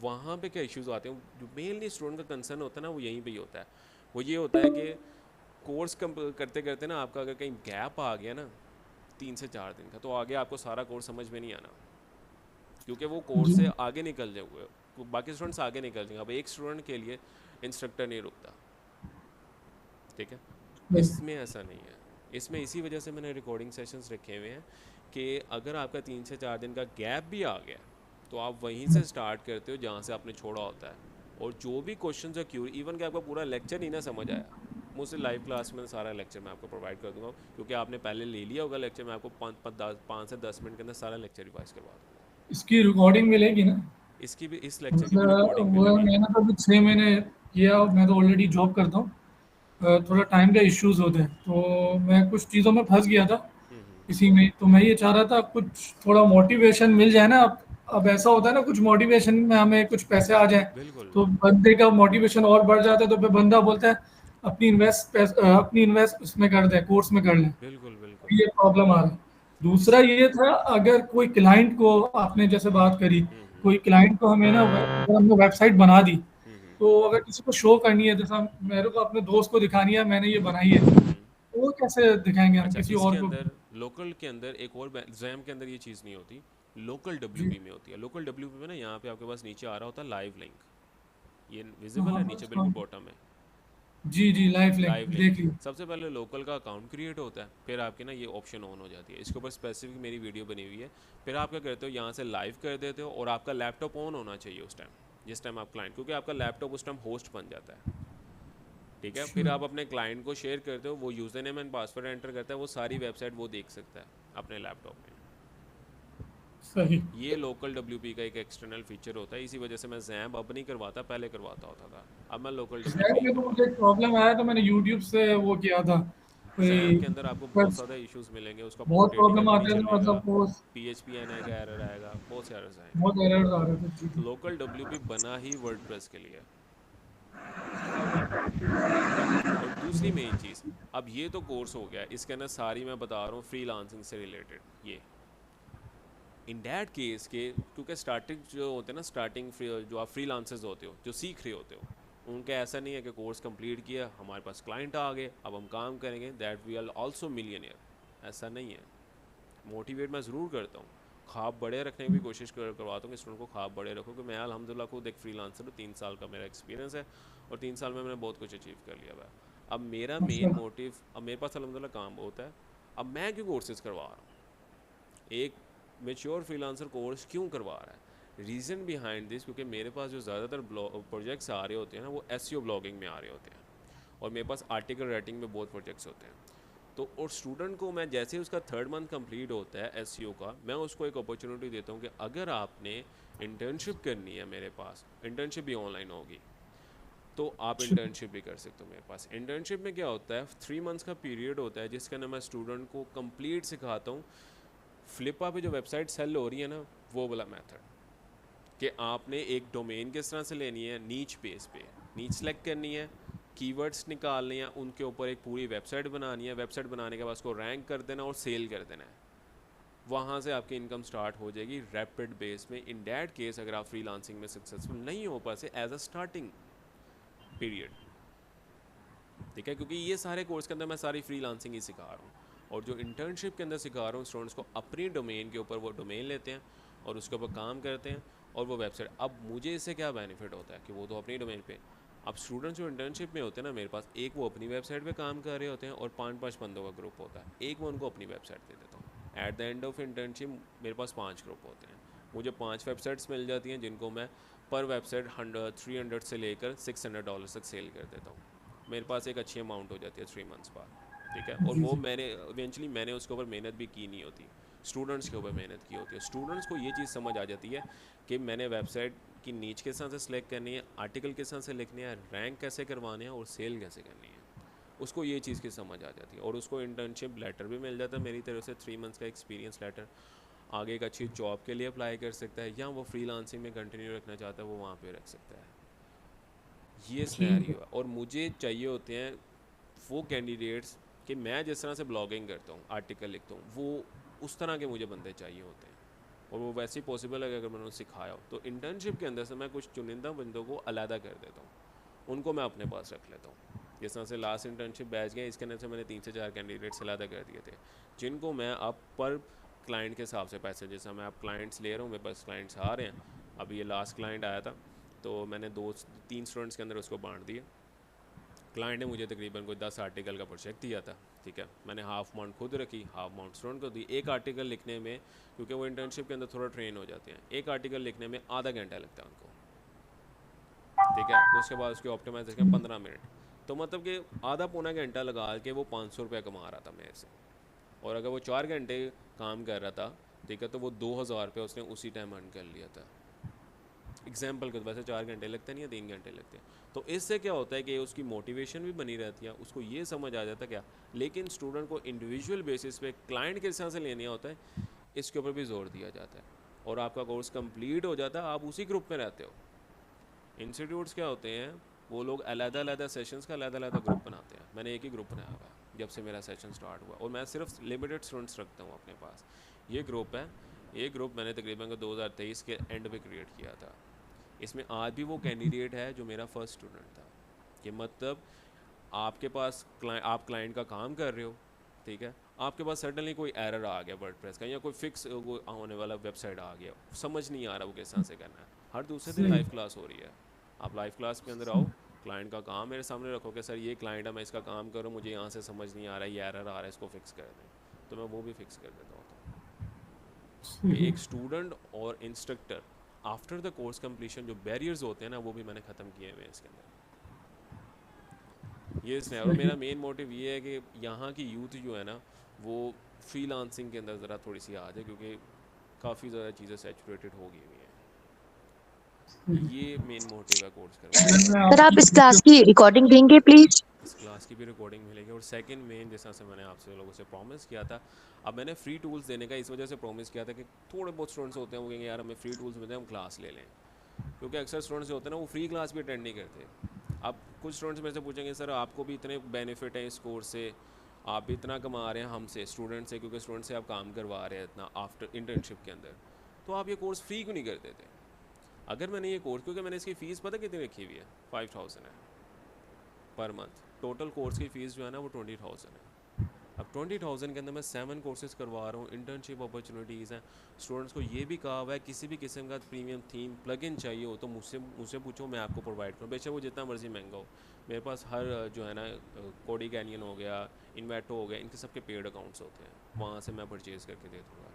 Speaker 1: वहाँ पे क्या इश्यूज आते हैं, जो मेनली स्टूडेंट का कंसर्न होता है ना वो यहीं पे ही होता है। वो ये होता है कि कोर्स करते करते ना आपका अगर कहीं गैप आ गया ना 3 से 4 दिन का, तो आगे आपको सारा कोर्स समझ में नहीं आना, क्योंकि वो कोर्स
Speaker 3: जी,
Speaker 1: से आगे निकल जाओगे, तो बाकी स्टूडेंट्स आगे निकल जाएंगे। अब एक स्टूडेंट के लिए इंस्ट्रक्टर नहीं रुकता, ठीक है।
Speaker 3: बस।
Speaker 1: इसमें ऐसा नहीं है। इसमें इसी वजह से मैंने रिकॉर्डिंग सेशंस रखे हुए हैं कि अगर आपका 3 से 4 दिन का गैप भी आ गया तो आप वहीं से स्टार्ट करते हो जहाँ से आपने छोड़ा होता है। और जो भी क्वेश्चन है क्यों, इवन कि आपका पूरा लेक्चर नहीं ना समझ आया, मुझसे लाइव क्लास में सारा लेक्चर मैं आपको प्रोवाइड कर दूंगा, क्योंकि आपने पहले ले लिया होगा लेक्चर। मैं आपको 5 से 10 मिनट के अंदर सारा लेक्चर रिवाइज करवा दूँगा।
Speaker 3: इसकी रिकॉर्डिंग मिलेगी ना?
Speaker 1: इसकी भी, इस लेक्चर की भी रिकॉर्डिंग
Speaker 3: मतलब वो
Speaker 1: मिलेगी।
Speaker 3: मैंने तो अभी 6 महीने किया और मैं तो ऑलरेडी जॉब करता हूँ। थोड़ा टाइम का इश्यूज़ होते हैं, तो मैं कुछ चीज़ों में फँस गया था इसी में। तो मैं ये चाह रहा था कुछ थोड़ा मोटिवेशन मिल जाए ना। अब ऐसा होता है ना, कुछ मोटिवेशन में हमें कुछ पैसे आ जाएँ,
Speaker 1: बिल्कुल
Speaker 3: तो बंदे का मोटिवेशन और बढ़ जाता है, तो फिर बंदा बोलता है अपनी इन्वेस्ट उसमें कर दें, कोर्स में कर लें।
Speaker 1: बिल्कुल बिल्कुल।
Speaker 3: ये प्रॉब्लम आ रहा है। दूसरा ये था, अगर कोई क्लाइंट को, आपने जैसे बात करी, कोई क्लाइंट को हमें ना अगर हमने वेबसाइट बना दी, तो अगर किसी को शो करनी है, जैसा मेरे को अपने दोस्त को दिखानी है मैंने ये बनाई है, तो वो कैसे दिखाएंगे हम
Speaker 1: अच्छा,
Speaker 3: किसी
Speaker 1: इसके
Speaker 3: और को?
Speaker 1: अंदर लोकल के अंदर एक और जैम के अंदर ये चीज़ नहीं होती, लोकल
Speaker 3: जी।
Speaker 1: डब्ल्यूपी में होती है। लोकल डब्ल्यूपी में ना यहाँ पे आपके पास नीचे आ रहा होता है लाइव लिंक, ये विजिबल
Speaker 3: हाँ
Speaker 1: है नीचे
Speaker 3: बस, हाँ।
Speaker 1: बिल्कुल बॉटम में,
Speaker 3: जी जी, लाइव लिंक
Speaker 1: लाइव लिंक।
Speaker 3: देख लिया।
Speaker 1: सबसे पहले लोकल का अकाउंट क्रिएट होता है, फिर आपकी ना ये ऑप्शन ऑन हो जाती है। इसके ऊपर स्पेसिफिक मेरी वीडियो बनी हुई है। फिर आप क्या करते हो, यहाँ से लाइव कर देते हो और आपका लैपटॉप ऑन होना चाहिए उस टाइम, जिस टाइम आप क्लाइंट, क्योंकि आपका लैपटॉप उस टाइम होस्ट बन जाता है। ठीक है,
Speaker 3: अच्छा।
Speaker 1: फिर आप अपने क्लाइंट को शेयर करते हो, वो user name and password enter करता है, वो सारी वेबसाइट वो देख सकता है अपने लैपटॉप में।
Speaker 3: सही।
Speaker 1: ये लोकल डब्ल्यूपी का एक एक्सटर्नल फीचर होता है। इसी वजह से मैं जैम्प अब नहीं करवाता, पहले करवाता होता था। अब मैं लोकल
Speaker 3: जैम
Speaker 1: डब्ल्यूपी
Speaker 3: में तो मुझे एक प्रॉब्लम आया, तो मैंने यूट्यूब से वो किया था
Speaker 1: जैम्प
Speaker 3: कोई,
Speaker 1: के अंदर आपको बहुत
Speaker 3: बस
Speaker 1: ज़्यादा इश्यूज मिलेंगे, उसका
Speaker 3: बहुत
Speaker 1: पोर्ट
Speaker 3: प्रॉब्लम
Speaker 1: ADW नहीं
Speaker 3: आते थे,
Speaker 1: चलेगा,
Speaker 3: मतलब वो
Speaker 1: PHP NI का एरर आएगा, बहुत से एरर्स आएंगे।
Speaker 3: बहुत एरर्स आ रहे थे। जी
Speaker 1: तो
Speaker 3: जी।
Speaker 1: लोकल डब्ल्यूपी बना ही वर्डप्रेस के लिए, ठीक है। और दूसरी मेन चीज़, अब ये तो कोर्स हो गया, इसके अंदर सारी मैं बता रहा हूँ फ्रीलांसिंग से रिलेटेड। ये इन डैट केस के, क्योंकि स्टार्टिंग जो होते हैं ना, स्टार्टिंग जो आप फ्रीलांसर्स होते हो, जो सीख रहे होते हो, उनका ऐसा नहीं है कि कोर्स कंप्लीट किया, हमारे पास क्लाइंट आ गए, अब हम काम करेंगे, that we are also millionaire. ऐसा नहीं है। मोटिवेट मैं ज़रूर करता हूँ, ख्वाब बड़े रखने की भी कोशिश करवाता हूँ कि स्टूडेंट को ख्वाब बड़े रखो, कि मैं अल्हम्दुलिल्लाह खुद एक फ्रीलांसर हूँ, 3 साल का मेरा एक्सपीरियंस है और 3 साल में मैंने बहुत कुछ अचीव कर लिया हुआ है। अब मेरा मेन
Speaker 3: अच्छा।
Speaker 1: मोटिव, अब मेरे पास अल्हम्दुलिल्लाह काम बहुत है, अब मैं क्यों कोर्सेज करवा रहा हूँ, एक मेच्योर फ्रीलांसर कोर्स क्यों करवा रहा है? रीज़न बिहाइंड दिस, क्योंकि मेरे पास जो ज़्यादातर प्रोजेक्ट्स आ रहे होते हैं ना, वो SEO ब्लॉगिंग में आ रहे होते हैं, और मेरे पास आर्टिकल राइटिंग में बहुत प्रोजेक्ट्स होते हैं। तो और स्टूडेंट को मैं जैसे ही उसका 3rd मंथ कंप्लीट होता है SEO का, मैं उसको एक अपॉर्चुनिटी देता हूँ कि अगर आपने इंटर्नशिप करनी है मेरे पास, इंटर्नशिप भी ऑनलाइन होगी, तो आप
Speaker 3: अच्छा।
Speaker 1: इंटर्नशिप भी कर सकते हो मेरे पास। इंटर्नशिप में क्या होता है, 3 मंथ्स का पीरियड होता है, जिसके अंदर मैं स्टूडेंट को कंप्लीट सिखाता हूँ फ्लिपा पे जो वेबसाइट सेल हो रही है ना, वो वाला मेथड, कि आपने एक डोमेन किस तरह से लेनी है, नीच बेस पे नीच सेलेक्ट करनी है, कीवर्ड्स निकालने हैं, उनके ऊपर एक पूरी वेबसाइट बनानी है, वेबसाइट बनाने के बाद उसको रैंक कर देना और सेल कर देना है। वहाँ से आपकी इनकम स्टार्ट हो जाएगी रैपिड बेस में। इन डैट केस अगर आप फ्रीलांसिंग में सक्सेसफुल नहीं हो पाते एज अ स्टार्टिंग पीरियड, ठीक है, क्योंकि ये सारे कोर्स के अंदर मैं सारी फ्रीलांसिंग ही सिखा रहा हूँ, और जो इंटर्नशिप के अंदर सिखा रहा हूँ स्टूडेंट्स को, अपनी डोमेन के ऊपर वो डोमेन लेते हैं और उसके ऊपर काम करते हैं, और वो वेबसाइट, अब मुझे इससे क्या बेनिफिट होता है कि वो तो अपनी डोमेन पे, अब स्टूडेंट्स जो इंटर्नशिप में होते हैं ना मेरे पास, एक वो अपनी वेबसाइट पे काम कर रहे होते हैं और 5-5 बंदों का ग्रुप होता है, एक मैं उनको अपनी वेबसाइट दे देता हूँ। At the end of internship मेरे पास 5 ग्रुप होते हैं, मुझे 5 वेबसाइट्स मिल जाती हैं, जिनको मैं पर वेबसाइट 300 से लेकर $600 तक सेल कर देता हूँ। मेरे पास एक अच्छी अमाउंट हो जाती है 3 मंथ्स बाद, ठीक है। और
Speaker 3: जी
Speaker 1: वो
Speaker 3: जी।
Speaker 1: मैंने इवेंचुअली मैंने उसके ऊपर मेहनत भी की नहीं होती, स्टूडेंट्स के ऊपर मेहनत की होती है। स्टूडेंट्स को ये चीज़ समझ आ जाती है कि मैंने वेबसाइट की नीच किस तरह से सिलेक्ट करनी है, आर्टिकल किस तरह से लिखने हैं, रैंक कैसे करवाने हैं और सेल कैसे करनी है, उसको ये चीज़ की समझ आ जाती है। और उसको इंटर्नशिप लेटर भी मिल जाता है मेरी तरफ से, 3 मंथ्स का एक्सपीरियंस लेटर, आगे एक अच्छी जॉब के लिए अप्लाई कर सकता है, या वो फ्रीलांसिंग में कंटिन्यू रखना चाहता है वो वहाँ पे रख सकता है। ये
Speaker 3: ठीक है।
Speaker 1: सिनेरियो है, और मुझे चाहिए होते हैं वो कैंडिडेट्स कि मैं जिस तरह से ब्लॉगिंग करता हूँ, आर्टिकल लिखता हूँ, वो उस तरह के मुझे बंदे चाहिए होते हैं, और वो वैसे ही पॉसिबल है कि अगर मैंने उन्हें सिखाया हो। तो इंटर्नशिप के अंदर से मैं कुछ चुनिंदा बंदों को अलहदा कर देता हूँ, उनको मैं अपने पास रख लेता हूँ। जिस तरह से लास्ट इंटर्नशिप बैच गया, इसके अंदर से मैंने 3 से 4 कैंडिडेट्स अलहदा कर दिए थे, जिनको मैं अब पर क्लाइंट के हिसाब से पैसे, जैसा मैं अब क्लाइंट्स ले रहा हूँ, मेरे पास क्लाइंट्स आ रहे हैं, अभी ये लास्ट क्लाइंट आया था, तो मैंने 2-3 स्टूडेंट्स के अंदर उसको बांट दिया। क्लाइंट ने मुझे तकरीबन कोई 10 आर्टिकल का प्रोजेक्ट दिया था, ठीक है, मैंने हाफ अमाउंट खुद रखी, हाफ अमाउंट स्टूडेंट को दी। एक आर्टिकल लिखने में, क्योंकि वो इंटर्नशिप के अंदर थोड़ा ट्रेन हो जाते हैं, एक आर्टिकल लिखने में आधा घंटा लगता है उनको, ठीक है, उसके बाद उसकी ऑप्टिमाइजेशन 15 मिनट, तो मतलब कि आधा पौना घंटा लगा के वो 500 रुपये कमा रहा था मेरे से। और अगर वो 4 घंटे काम कर रहा था, ठीक है, तो वो 2000 रुपये उसने उसी टाइम अर्न कर लिया था। एग्जाम्पल के, वैसे 4 घंटे लगते नहीं है, 3 घंटे लगते हैं। तो इससे क्या होता है कि उसकी मोटिवेशन भी बनी रहती है, उसको ये समझ आ जाता है क्या, लेकिन स्टूडेंट को इंडिविजुअल बेसिस पे क्लाइंट के हिसाब से लेना होता है, इसके ऊपर भी जोर दिया जाता है, और आपका कोर्स कंप्लीट हो जाता है, आप उसी ग्रुप में रहते हो। इंस्टीट्यूट्स क्या होते हैं, वो लोग अलग अलग सेशंस का अलग अलग ग्रुप बनाते हैं, मैंने एक ही ग्रुप बनाया हुआ है जब से मेरा सेशन स्टार्ट हुआ, और मैं सिर्फ लिमिटेड स्टूडेंट्स रखता हूँ अपने पास। ये ग्रुप है, ये ग्रुप मैंने तकरीबन 2023 के एंड पे क्रिएट किया था। इसमें आज भी वो कैंडिडेट है जो मेरा फर्स्ट स्टूडेंट था। कि मतलब आपके पास आप क्लाइंट का काम कर रहे हो, ठीक है, आपके पास सडनली कोई एरर आ गया वर्डप्रेस का, या कोई फिक्स होने वाला वेबसाइट आ गया, समझ नहीं आ रहा वो किस तरह से करना है, हर दूसरे दिन
Speaker 3: सही।
Speaker 1: लाइव क्लास हो रही है। आप लाइव क्लास के अंदर आओ, क्लाइंट का काम मेरे सामने रखो कि सर ये क्लाइंट है, मैं इसका काम करूँ, मुझे यहाँ से समझ नहीं आ रहा है, ये एरर आ रहा है, इसको फिक्स कर दें, तो मैं वो भी फिक्स कर देता हूँ। तो
Speaker 3: सही।
Speaker 1: एक स्टूडेंट और instructor after the course completion जो बैरियर्स होते हैं ना, वो भी मैंने ख़त्म किए हुए हैं इसके अंदर। ये स्नैरो
Speaker 3: सही।
Speaker 1: मेरा मेन मोटिव ये है कि यहाँ की यूथ जो है ना, वो फ्रीलांसिंग के अंदर ज़रा थोड़ी सी आ जाए, क्योंकि काफ़ी ज़्यादा चीज़ें सैचुरेटेड हो गई हुई हैं। ये मेन मोटिव है कोर्स करवाने का।
Speaker 3: मैं
Speaker 4: सर आप
Speaker 3: आपकी
Speaker 4: इस क्लास की रिकॉर्डिंग देंगे प्लीज?
Speaker 1: इस क्लास की भी रिकॉर्डिंग मिलेगी। और सेकंड मेन, जैसा से मैंने आपसे लोगों से प्रॉमिस किया था, अब मैंने फ्री टूल्स देने का इस वजह से प्रॉमिस किया था कि थोड़े बहुत स्टूडेंट्स होते हैं वो कहेंगे यार हमें फ्री टूल्स मिलते हैं, हम क्लास ले लें, क्योंकि अक्सर स्टूडेंट्स जो होते हैं ना वो फ्री क्लास भी अटेंड नहीं करते। अब कुछ स्टूडेंट्स मेरे से पूछेंगे सर आपको भी इतने बेनिफिट हैं इस कोर्स से, आप भी इतना कमा रहे हैं हमसे स्टूडेंट से, क्योंकि स्टूडेंट से आप काम करवा रहे हैं इतना आफ्टर इंटर्नशिप के अंदर, तो आप ये कोर्स फ्री क्यों नहीं कर देते? अगर मैंने ये कोर्स, क्योंकि मैंने इसकी फ़ीस पता कितनी रखी हुई है, 5000 है पर मंथ। टोटल कोर्स की फ़ीस जो है ना वो 20,000 है। अब 20,000 के अंदर मैं 7 कोर्सेज करवा रहा हूँ, इंटर्नशिप अपॉर्चुनिटीज़ हैं। स्टूडेंट्स को ये भी कहा हुआ है किसी भी किस्म का प्रीमियम थीम प्लगइन चाहिए हो तो मुझसे पूछो, मैं आपको प्रोवाइड करूँ, बेशक वो जितना मर्जी महंगा हो। मेरे पास हर जो है ना कोडी कैनियन हो गया, इन्वेटो हो गया, इनके सबके पेड अकाउंट्स होते हैं, वहाँ से मैं परचेज़ करके दे दूँगा।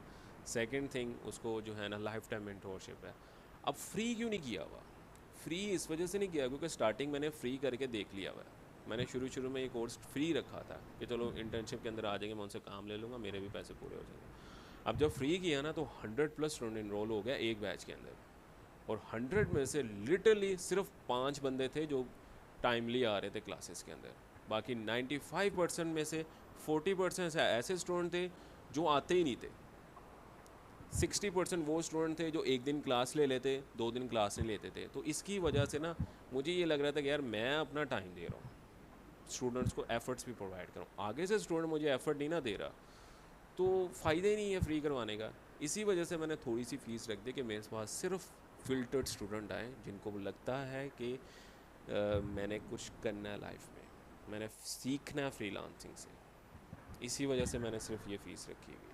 Speaker 1: सेकेंड थिंग, उसको जो है ना लाइफ टाइम मेंटोरशिप है। अब फ्री क्यों नहीं किया हुआ? फ्री इस वजह से नहीं किया क्योंकि स्टार्टिंग मैंने फ्री करके देख लिया हुआ है। मैंने शुरू में ये कोर्स फ्री रखा था कि चलो इंटर्नशिप के अंदर आ जाएंगे, मैं उनसे काम ले लूँगा, मेरे भी पैसे पूरे हो जाएंगे। अब जब फ्री किया ना तो 100+ स्टूडेंट इनरोल हो गया एक बैच के अंदर, और 100 में से लिटरली सिर्फ 5 बंदे थे जो टाइमली आ रहे थे क्लासेस के अंदर। बाकी 95% में से 40% ऐसे स्टूडेंट थे जो आते ही नहीं थे। 60% वो स्टूडेंट थे जो एक दिन क्लास ले लेते, 2 दिन क्लास नहीं लेते थे। तो इसकी वजह से ना मुझे ये लग रहा था कि यार मैं अपना टाइम दे रहा हूँ, स्टूडेंट्स को एफर्ट्स भी प्रोवाइड करूँ, आगे से स्टूडेंट मुझे एफर्ट नहीं ना दे रहा तो फ़ायदा ही नहीं है फ्री करवाने का। इसी वजह से मैंने थोड़ी सी फ़ीस रख दी कि मेरे पास सिर्फ फ़िल्टर्ड स्टूडेंट आए जिनको लगता है कि मैंने कुछ करना है लाइफ में, मैंने सीखना है फ्रीलांसिंग से। इसी वजह से मैंने सिर्फ ये फ़ीस रखी हुई है।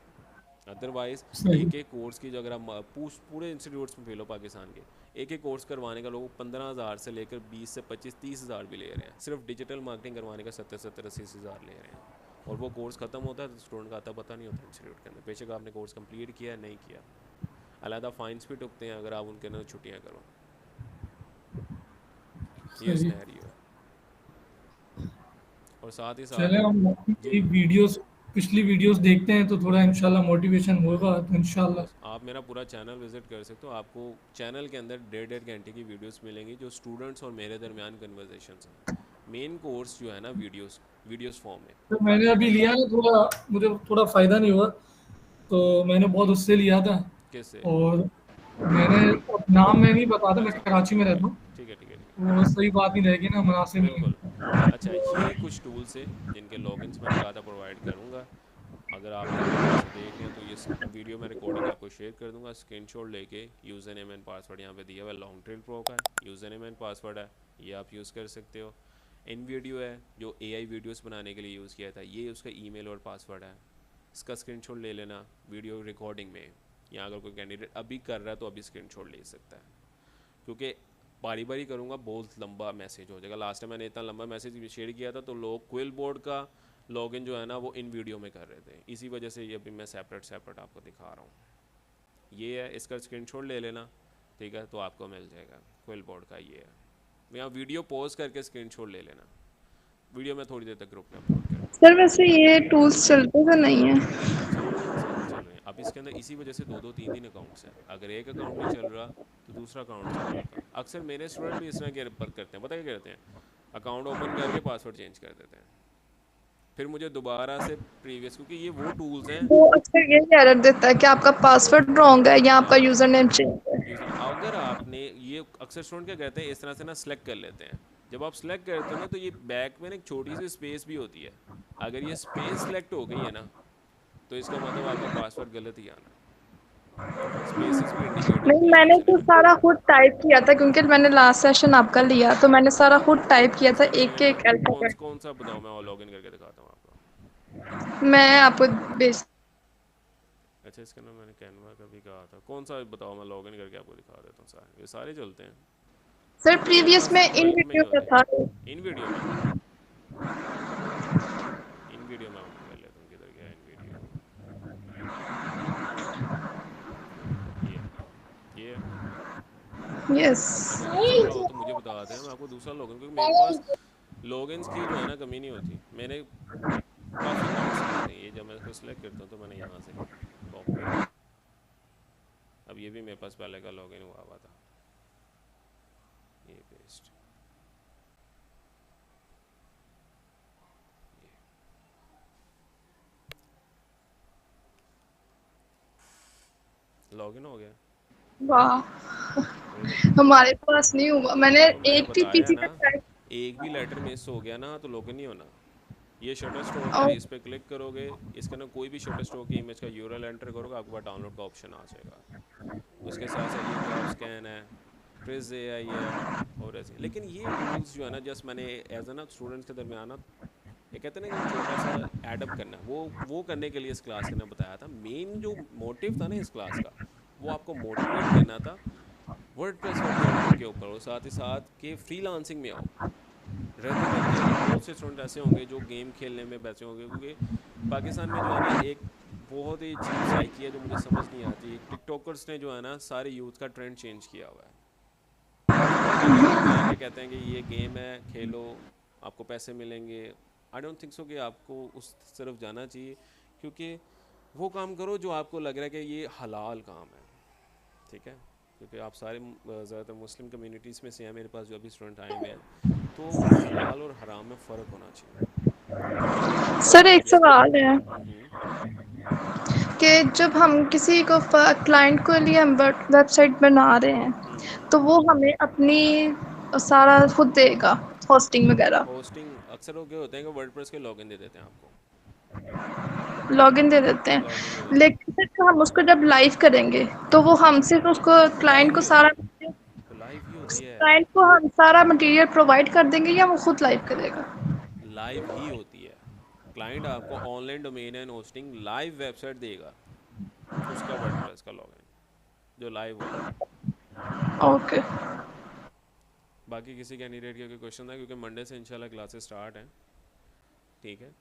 Speaker 1: अदरवाइज़
Speaker 3: सही।
Speaker 1: एक कोर्स की जो अगर हम पूरे इंस्टीट्यूट्स में फेलो पाकिस्तान के एक कोर्स करवाने का लोग 15,000 से लेकर 20 से 25-30,000 भी ले रहे हैं। सिर्फ डिजिटल मार्केटिंग करवाने का 70-80,000 ले रहे हैं, और वो कोर्स ख़त्म होता है तो स्टूडेंट का आता पता नहीं होता इंस्टीट्यूट के अंदर, बेशक आपने कोर्स कंप्लीट किया नहीं किया। अलहदा फाइन्स भी टुकते हैं अगर आप उनके अंदर छुट्टियाँ करो। ये
Speaker 3: सही।
Speaker 1: सिनेरियो है। और साथ ही साथ
Speaker 3: चले हम
Speaker 1: जी,
Speaker 3: आपकी वीडियोस, पिछली वीडियोस देखते हैं तो थोड़ा इंशाल्लाह मोटिवेशन होगा, तो इंशाल्लाह।
Speaker 1: बस आप मेरा पूरा चैनल विज़िट कर सकते हो। आपको चैनल के अंदर 1.5 घंटे की वीडियोस मिलेंगी जो स्टूडेंट्स और मेरे दरमियान कन्वर्सेशंस हैं। मेन कोर्स जो है ना वीडियोस फॉर्म में,
Speaker 3: तो मैंने
Speaker 1: बाकी
Speaker 3: अभी लिया ना, थोड़ा मुझे थोड़ा फ़ायदा नहीं हुआ, तो मैंने बहुत उससे लिया था।
Speaker 1: कैसे?
Speaker 3: और मैंने, अब नाम मैं नहीं बताता, मैं
Speaker 1: अच्छा,
Speaker 3: कराची में रहता हूँ,
Speaker 1: ठीक है, ठीक है, ठीक है,
Speaker 3: वो सही बात नहीं रहेगी ना, मुनासिब नहीं
Speaker 1: बिल्कुल।
Speaker 3: है।
Speaker 1: अच्छा, ये कुछ टूल्स है जिनके लॉगिन्स मैंने कहा था प्रोवाइड करूँगा। अगर आपने अभी यहाँ से देख लिया तो ये वीडियो मैं रिकॉर्डिंग आपको शेयर कर दूंगा। स्क्रीनशॉट लेके यूज़र नेम एंड पासवर्ड यहाँ पे दिया हुआ है, लॉन्ग ट्रेल प्रो का यूज़र नेम एंड पासवर्ड है, ये आप यूज़ कर सकते हो। इन वीडियो है जो एआई वीडियोस बनाने के लिए यूज़ किया था, ये उसका ईमेल और पासवर्ड है, इसका स्क्रीनशॉट ले लेना वीडियो रिकॉर्डिंग में। या अगर कोई कैंडिडेट अभी कर रहा है तो अभी स्क्रीनशॉट ले सकता है, क्योंकि बारी बारी करूँगा बहुत लंबा मैसेज हो जाएगा। लास्ट टाइम मैंने इतना लंबा मैसेज शेयर किया था तो लोग क्विल बोर्ड का लॉगिन जो है ना वो इन वीडियो में कर रहे थे, इसी वजह से ये अभी मैं सेपरेट आपको दिखा रहा हूँ। ये है, इसका स्क्रीनशॉट ले लेना, ठीक है, तो आपको मिल जाएगा क्विल बोर्ड का। ये है, यहाँ वीडियो पॉज करके स्क्रीनशॉट ले लेना, वीडियो में थोड़ी देर तक ग्रुप में अपलोड कर दूँगा।
Speaker 4: सर वैसे ये टूल्स चलते तो नहीं है?
Speaker 1: चल रहे हैं अब इसके अंदर, इसी वजह से 2-2 3-3 अकाउंट्स हैं। अगर एक अकाउंट नहीं चल रहा तो दूसरा अकाउंट चल जाता। अक्सर मेरे स्टूडेंट भी इस तरह के करते हैं, पता क्या करते हैं, अकाउंट ओपन करके पासवर्ड चेंज कर देते हैं, फिर मुझे दोबारा से प्रीवियस, क्योंकि ये वो टूल्स हैं।
Speaker 4: वो अक्सर यही एरर देता है कि आपका पासवर्ड रॉन्ग है या आपका
Speaker 1: हाँ,
Speaker 4: यूजर नेम चेंज है।
Speaker 1: यूज़र अगर आपने ये, अक्सर स्टूडेंट क्या करते हैं इस तरह से ना सेलेक्ट कर लेते हैं। जब आप सेलेक्ट करते हो ना तो ये बैक में ना एक छोटी सी स्पेस भी होती है, अगर ये स्पेस सेलेक्ट हो गई है ना तो इसका मतलब आपका पासवर्ड गलत ही आना है। स्पेसेस भी इंडिकेट
Speaker 4: नहीं,
Speaker 1: होती हैं
Speaker 4: मैंने
Speaker 1: रीजन
Speaker 4: तो
Speaker 1: है।
Speaker 4: सारा खुद टाइप किया था क्योंकि मैंने लास्ट सेशन आपका लिया, तो मैंने सारा खुद टाइप किया था
Speaker 1: अच्छा
Speaker 4: एक
Speaker 1: मैंने
Speaker 4: एक अल्फाबेट।
Speaker 1: कौन सा बताओ, मैं और लॉगिन करके दिखाता हूँ आपको।
Speaker 4: मैं आपको भेज
Speaker 1: अच्छा इसका नाम मैंने कैनवा का भी कहा था, कौन सा बताओ, मैं लॉगिन करके आपको दिखा देता हूँ। सारे ये सारे चलते हैं
Speaker 4: सर
Speaker 1: क्योंकि मेरे
Speaker 4: प्रीवियस
Speaker 1: पास
Speaker 4: में इन
Speaker 1: बल्क में ही
Speaker 4: वीडियो में
Speaker 1: होते
Speaker 4: था।
Speaker 1: हैं। इन वीडियो में इन वीडियो में ओपन कर लेता हूँ, किधर गया इन वीडियो। ये
Speaker 4: यस।
Speaker 1: अच्छा दूसरा बताओ तो मुझे बता दें, मैं आपको दूसरा लॉगिन, क्योंकि मेरे पास लॉगिन्स की जो है ना कमी नहीं होती। मैंने काफ़ी अकाउंट्स लिए थे, ये जब मैं इसको सिलेक्ट करता हूँ तो मैंने यहाँ से कॉपी, अब ये भी मेरे पास पहले का लॉगिन हुआ था, ये पेस्ट, लॉगिन हो गया।
Speaker 4: वाह,
Speaker 1: कोई दिक्कत नहीं है।
Speaker 4: हमारे पास नहीं हुआ। मैंने
Speaker 1: तो मैंने
Speaker 4: एक
Speaker 1: बताया है
Speaker 4: टीपीसी
Speaker 1: ना,
Speaker 4: का टाइप।
Speaker 1: एक भी लेटर मिस हो गया ना तो लॉगिन नहीं होना। ये शटर स्टोर का,
Speaker 4: ओ,
Speaker 1: इस पर क्लिक करोगे, इसके अंदर कोई भी शटर स्टोर की इमेज का यूआरएल एंटर करोगे, आपके पास डाउनलोड का ऑप्शन आ जाएगा। उसके साथ साथ ये ड्रॉप स्कैन है, ट्रिज एआई है और ऐसे। लेकिन ये टूल्स जो है ना, जस्ट मैंने एज ए ना स्टूडेंट्स के दरमियान ना, ये कहते हैं ना कि छोटा सा एडअप करना, वो करने के लिए इस क्लास के अंदर बताया था। मेन जो मोटिव था ना इस क्लास का, वो आपको मोटिवेट करना था वर्डप्रेस वेब डेवलपमेंट के ऊपर, और साथ ही साथ कि फ्रीलांसिंग में आओ, रेदर देन कि बहुत से स्टूडेंट ऐसे होंगे जो गेम खेलने में बैठे होंगे। क्योंकि पाकिस्तान में जो है ना एक बहुत ही अजीब साइकी है जो मुझे समझ नहीं आती। टिकटॉकर्स ने जो है ना सारे यूथ का ट्रेंड चेंज किया हुआ है। वो घर घर में आके कहते हैं कि ये गेम है, खेलो, आपको पैसे मिलेंगे। आई डोंट थिंक सो कि आपको उस तरफ जाना चाहिए, क्योंकि वो काम करो जो आपको लग रहा है कि ये हलाल काम है, ठीक है। क्योंकि आप सारे ज़्यादातर मुस्लिम कम्युनिटीज़ में से हैं, मेरे पास जो अभी स्टूडेंट आए हुए हैं, तो हलाल और हराम में फ़र्क होना चाहिए।
Speaker 4: सर एक
Speaker 1: जिस
Speaker 4: सवाल है
Speaker 1: हम्म
Speaker 4: कि जब हम किसी को क्लाइंट के लिए हम वेबसाइट बना रहे हैं, तो वो हमें अपनी सारा खुद देगा, होस्टिंग वगैरह
Speaker 1: होस्टिंग अक्सर हो गए होते हैं कि वर्डप्रेस के लॉगिन दे देते हैं आपको,
Speaker 4: लॉगिन दे देते
Speaker 1: लॉगिन दे
Speaker 4: हैं,
Speaker 1: देते हैं।
Speaker 4: लेकिन फिर हम उसको जब लाइव करेंगे तो वो हमसे तो उसको
Speaker 1: तो
Speaker 4: क्लाइंट
Speaker 1: लाइव
Speaker 4: को
Speaker 1: ही होती
Speaker 4: सारा
Speaker 1: है, तो लाइव ही होती है,
Speaker 4: क्लाइंट को हम सारा मटेरियल प्रोवाइड कर देंगे या वो खुद लाइव करेगा?
Speaker 1: लाइव ही होती है। क्लाइंट आपको online domain and hosting live website देगा, उसका वर्डप्रेस का लॉगिन जो लाइव होगा।
Speaker 4: ओके।
Speaker 1: बाकी किसी कैंडिडेट के कोई क्वेश्चन है, क्योंकि मंडे से इंशाल्लाह क्लासेस स्टार्ट हैं, ठीक है।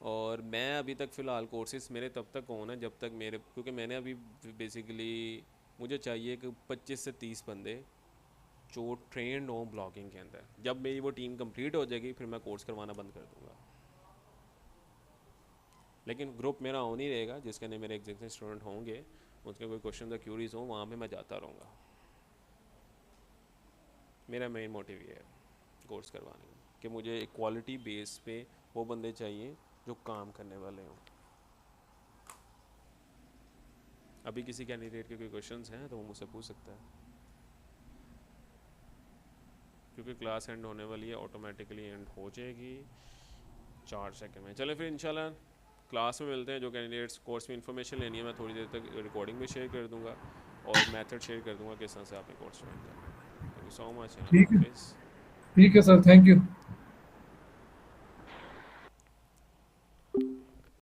Speaker 1: और मैं अभी तक फ़िलहाल कोर्सेज मेरे तब तक होना है जब तक मेरे, क्योंकि मैंने अभी बेसिकली मुझे चाहिए कि 25 से 30 बंदे जो ट्रेंड हों ब्लॉगिंग के अंदर। जब मेरी वो टीम कंप्लीट हो जाएगी फिर मैं कोर्स करवाना बंद कर दूँगा। लेकिन ग्रुप मेरा ऑन ही रहेगा, जिसके अंदर मेरे एग्जिस्टिंग स्टूडेंट होंगे, उनके कोई क्वेश्चन या क्यूरीज हो, वहाँ पे मैं जाता रहूँगा। मेरा मेन मोटिव ये है कोर्स करवाने का, कि मुझे एक क्वालिटी बेस पे वो बंदे चाहिए जो काम करने वाले हों। अभी किसी कैंडिडेट के कोई क्वेश्चंस हैं तो वो मुझसे पूछ सकता है, क्योंकि क्लास एंड होने वाली है, ऑटोमेटिकली एंड हो जाएगी 4 सेकंड में। चलें फिर इंशाल्लाह क्लास में मिलते हैं। जो कैंडिडेट्स कोर्स में इंफॉर्मेशन लेनी है मैं थोड़ी देर तक रिकॉर्डिंग में शेयर कर दूंगा और मेथड शेयर कर दूंगा किस तरह से आपने कोर्स ज्वाइन करना है। Thank you so much and अल्लाह
Speaker 3: ठीक है,
Speaker 1: हाफिज़।
Speaker 3: ठीक है सर, थैंक यू।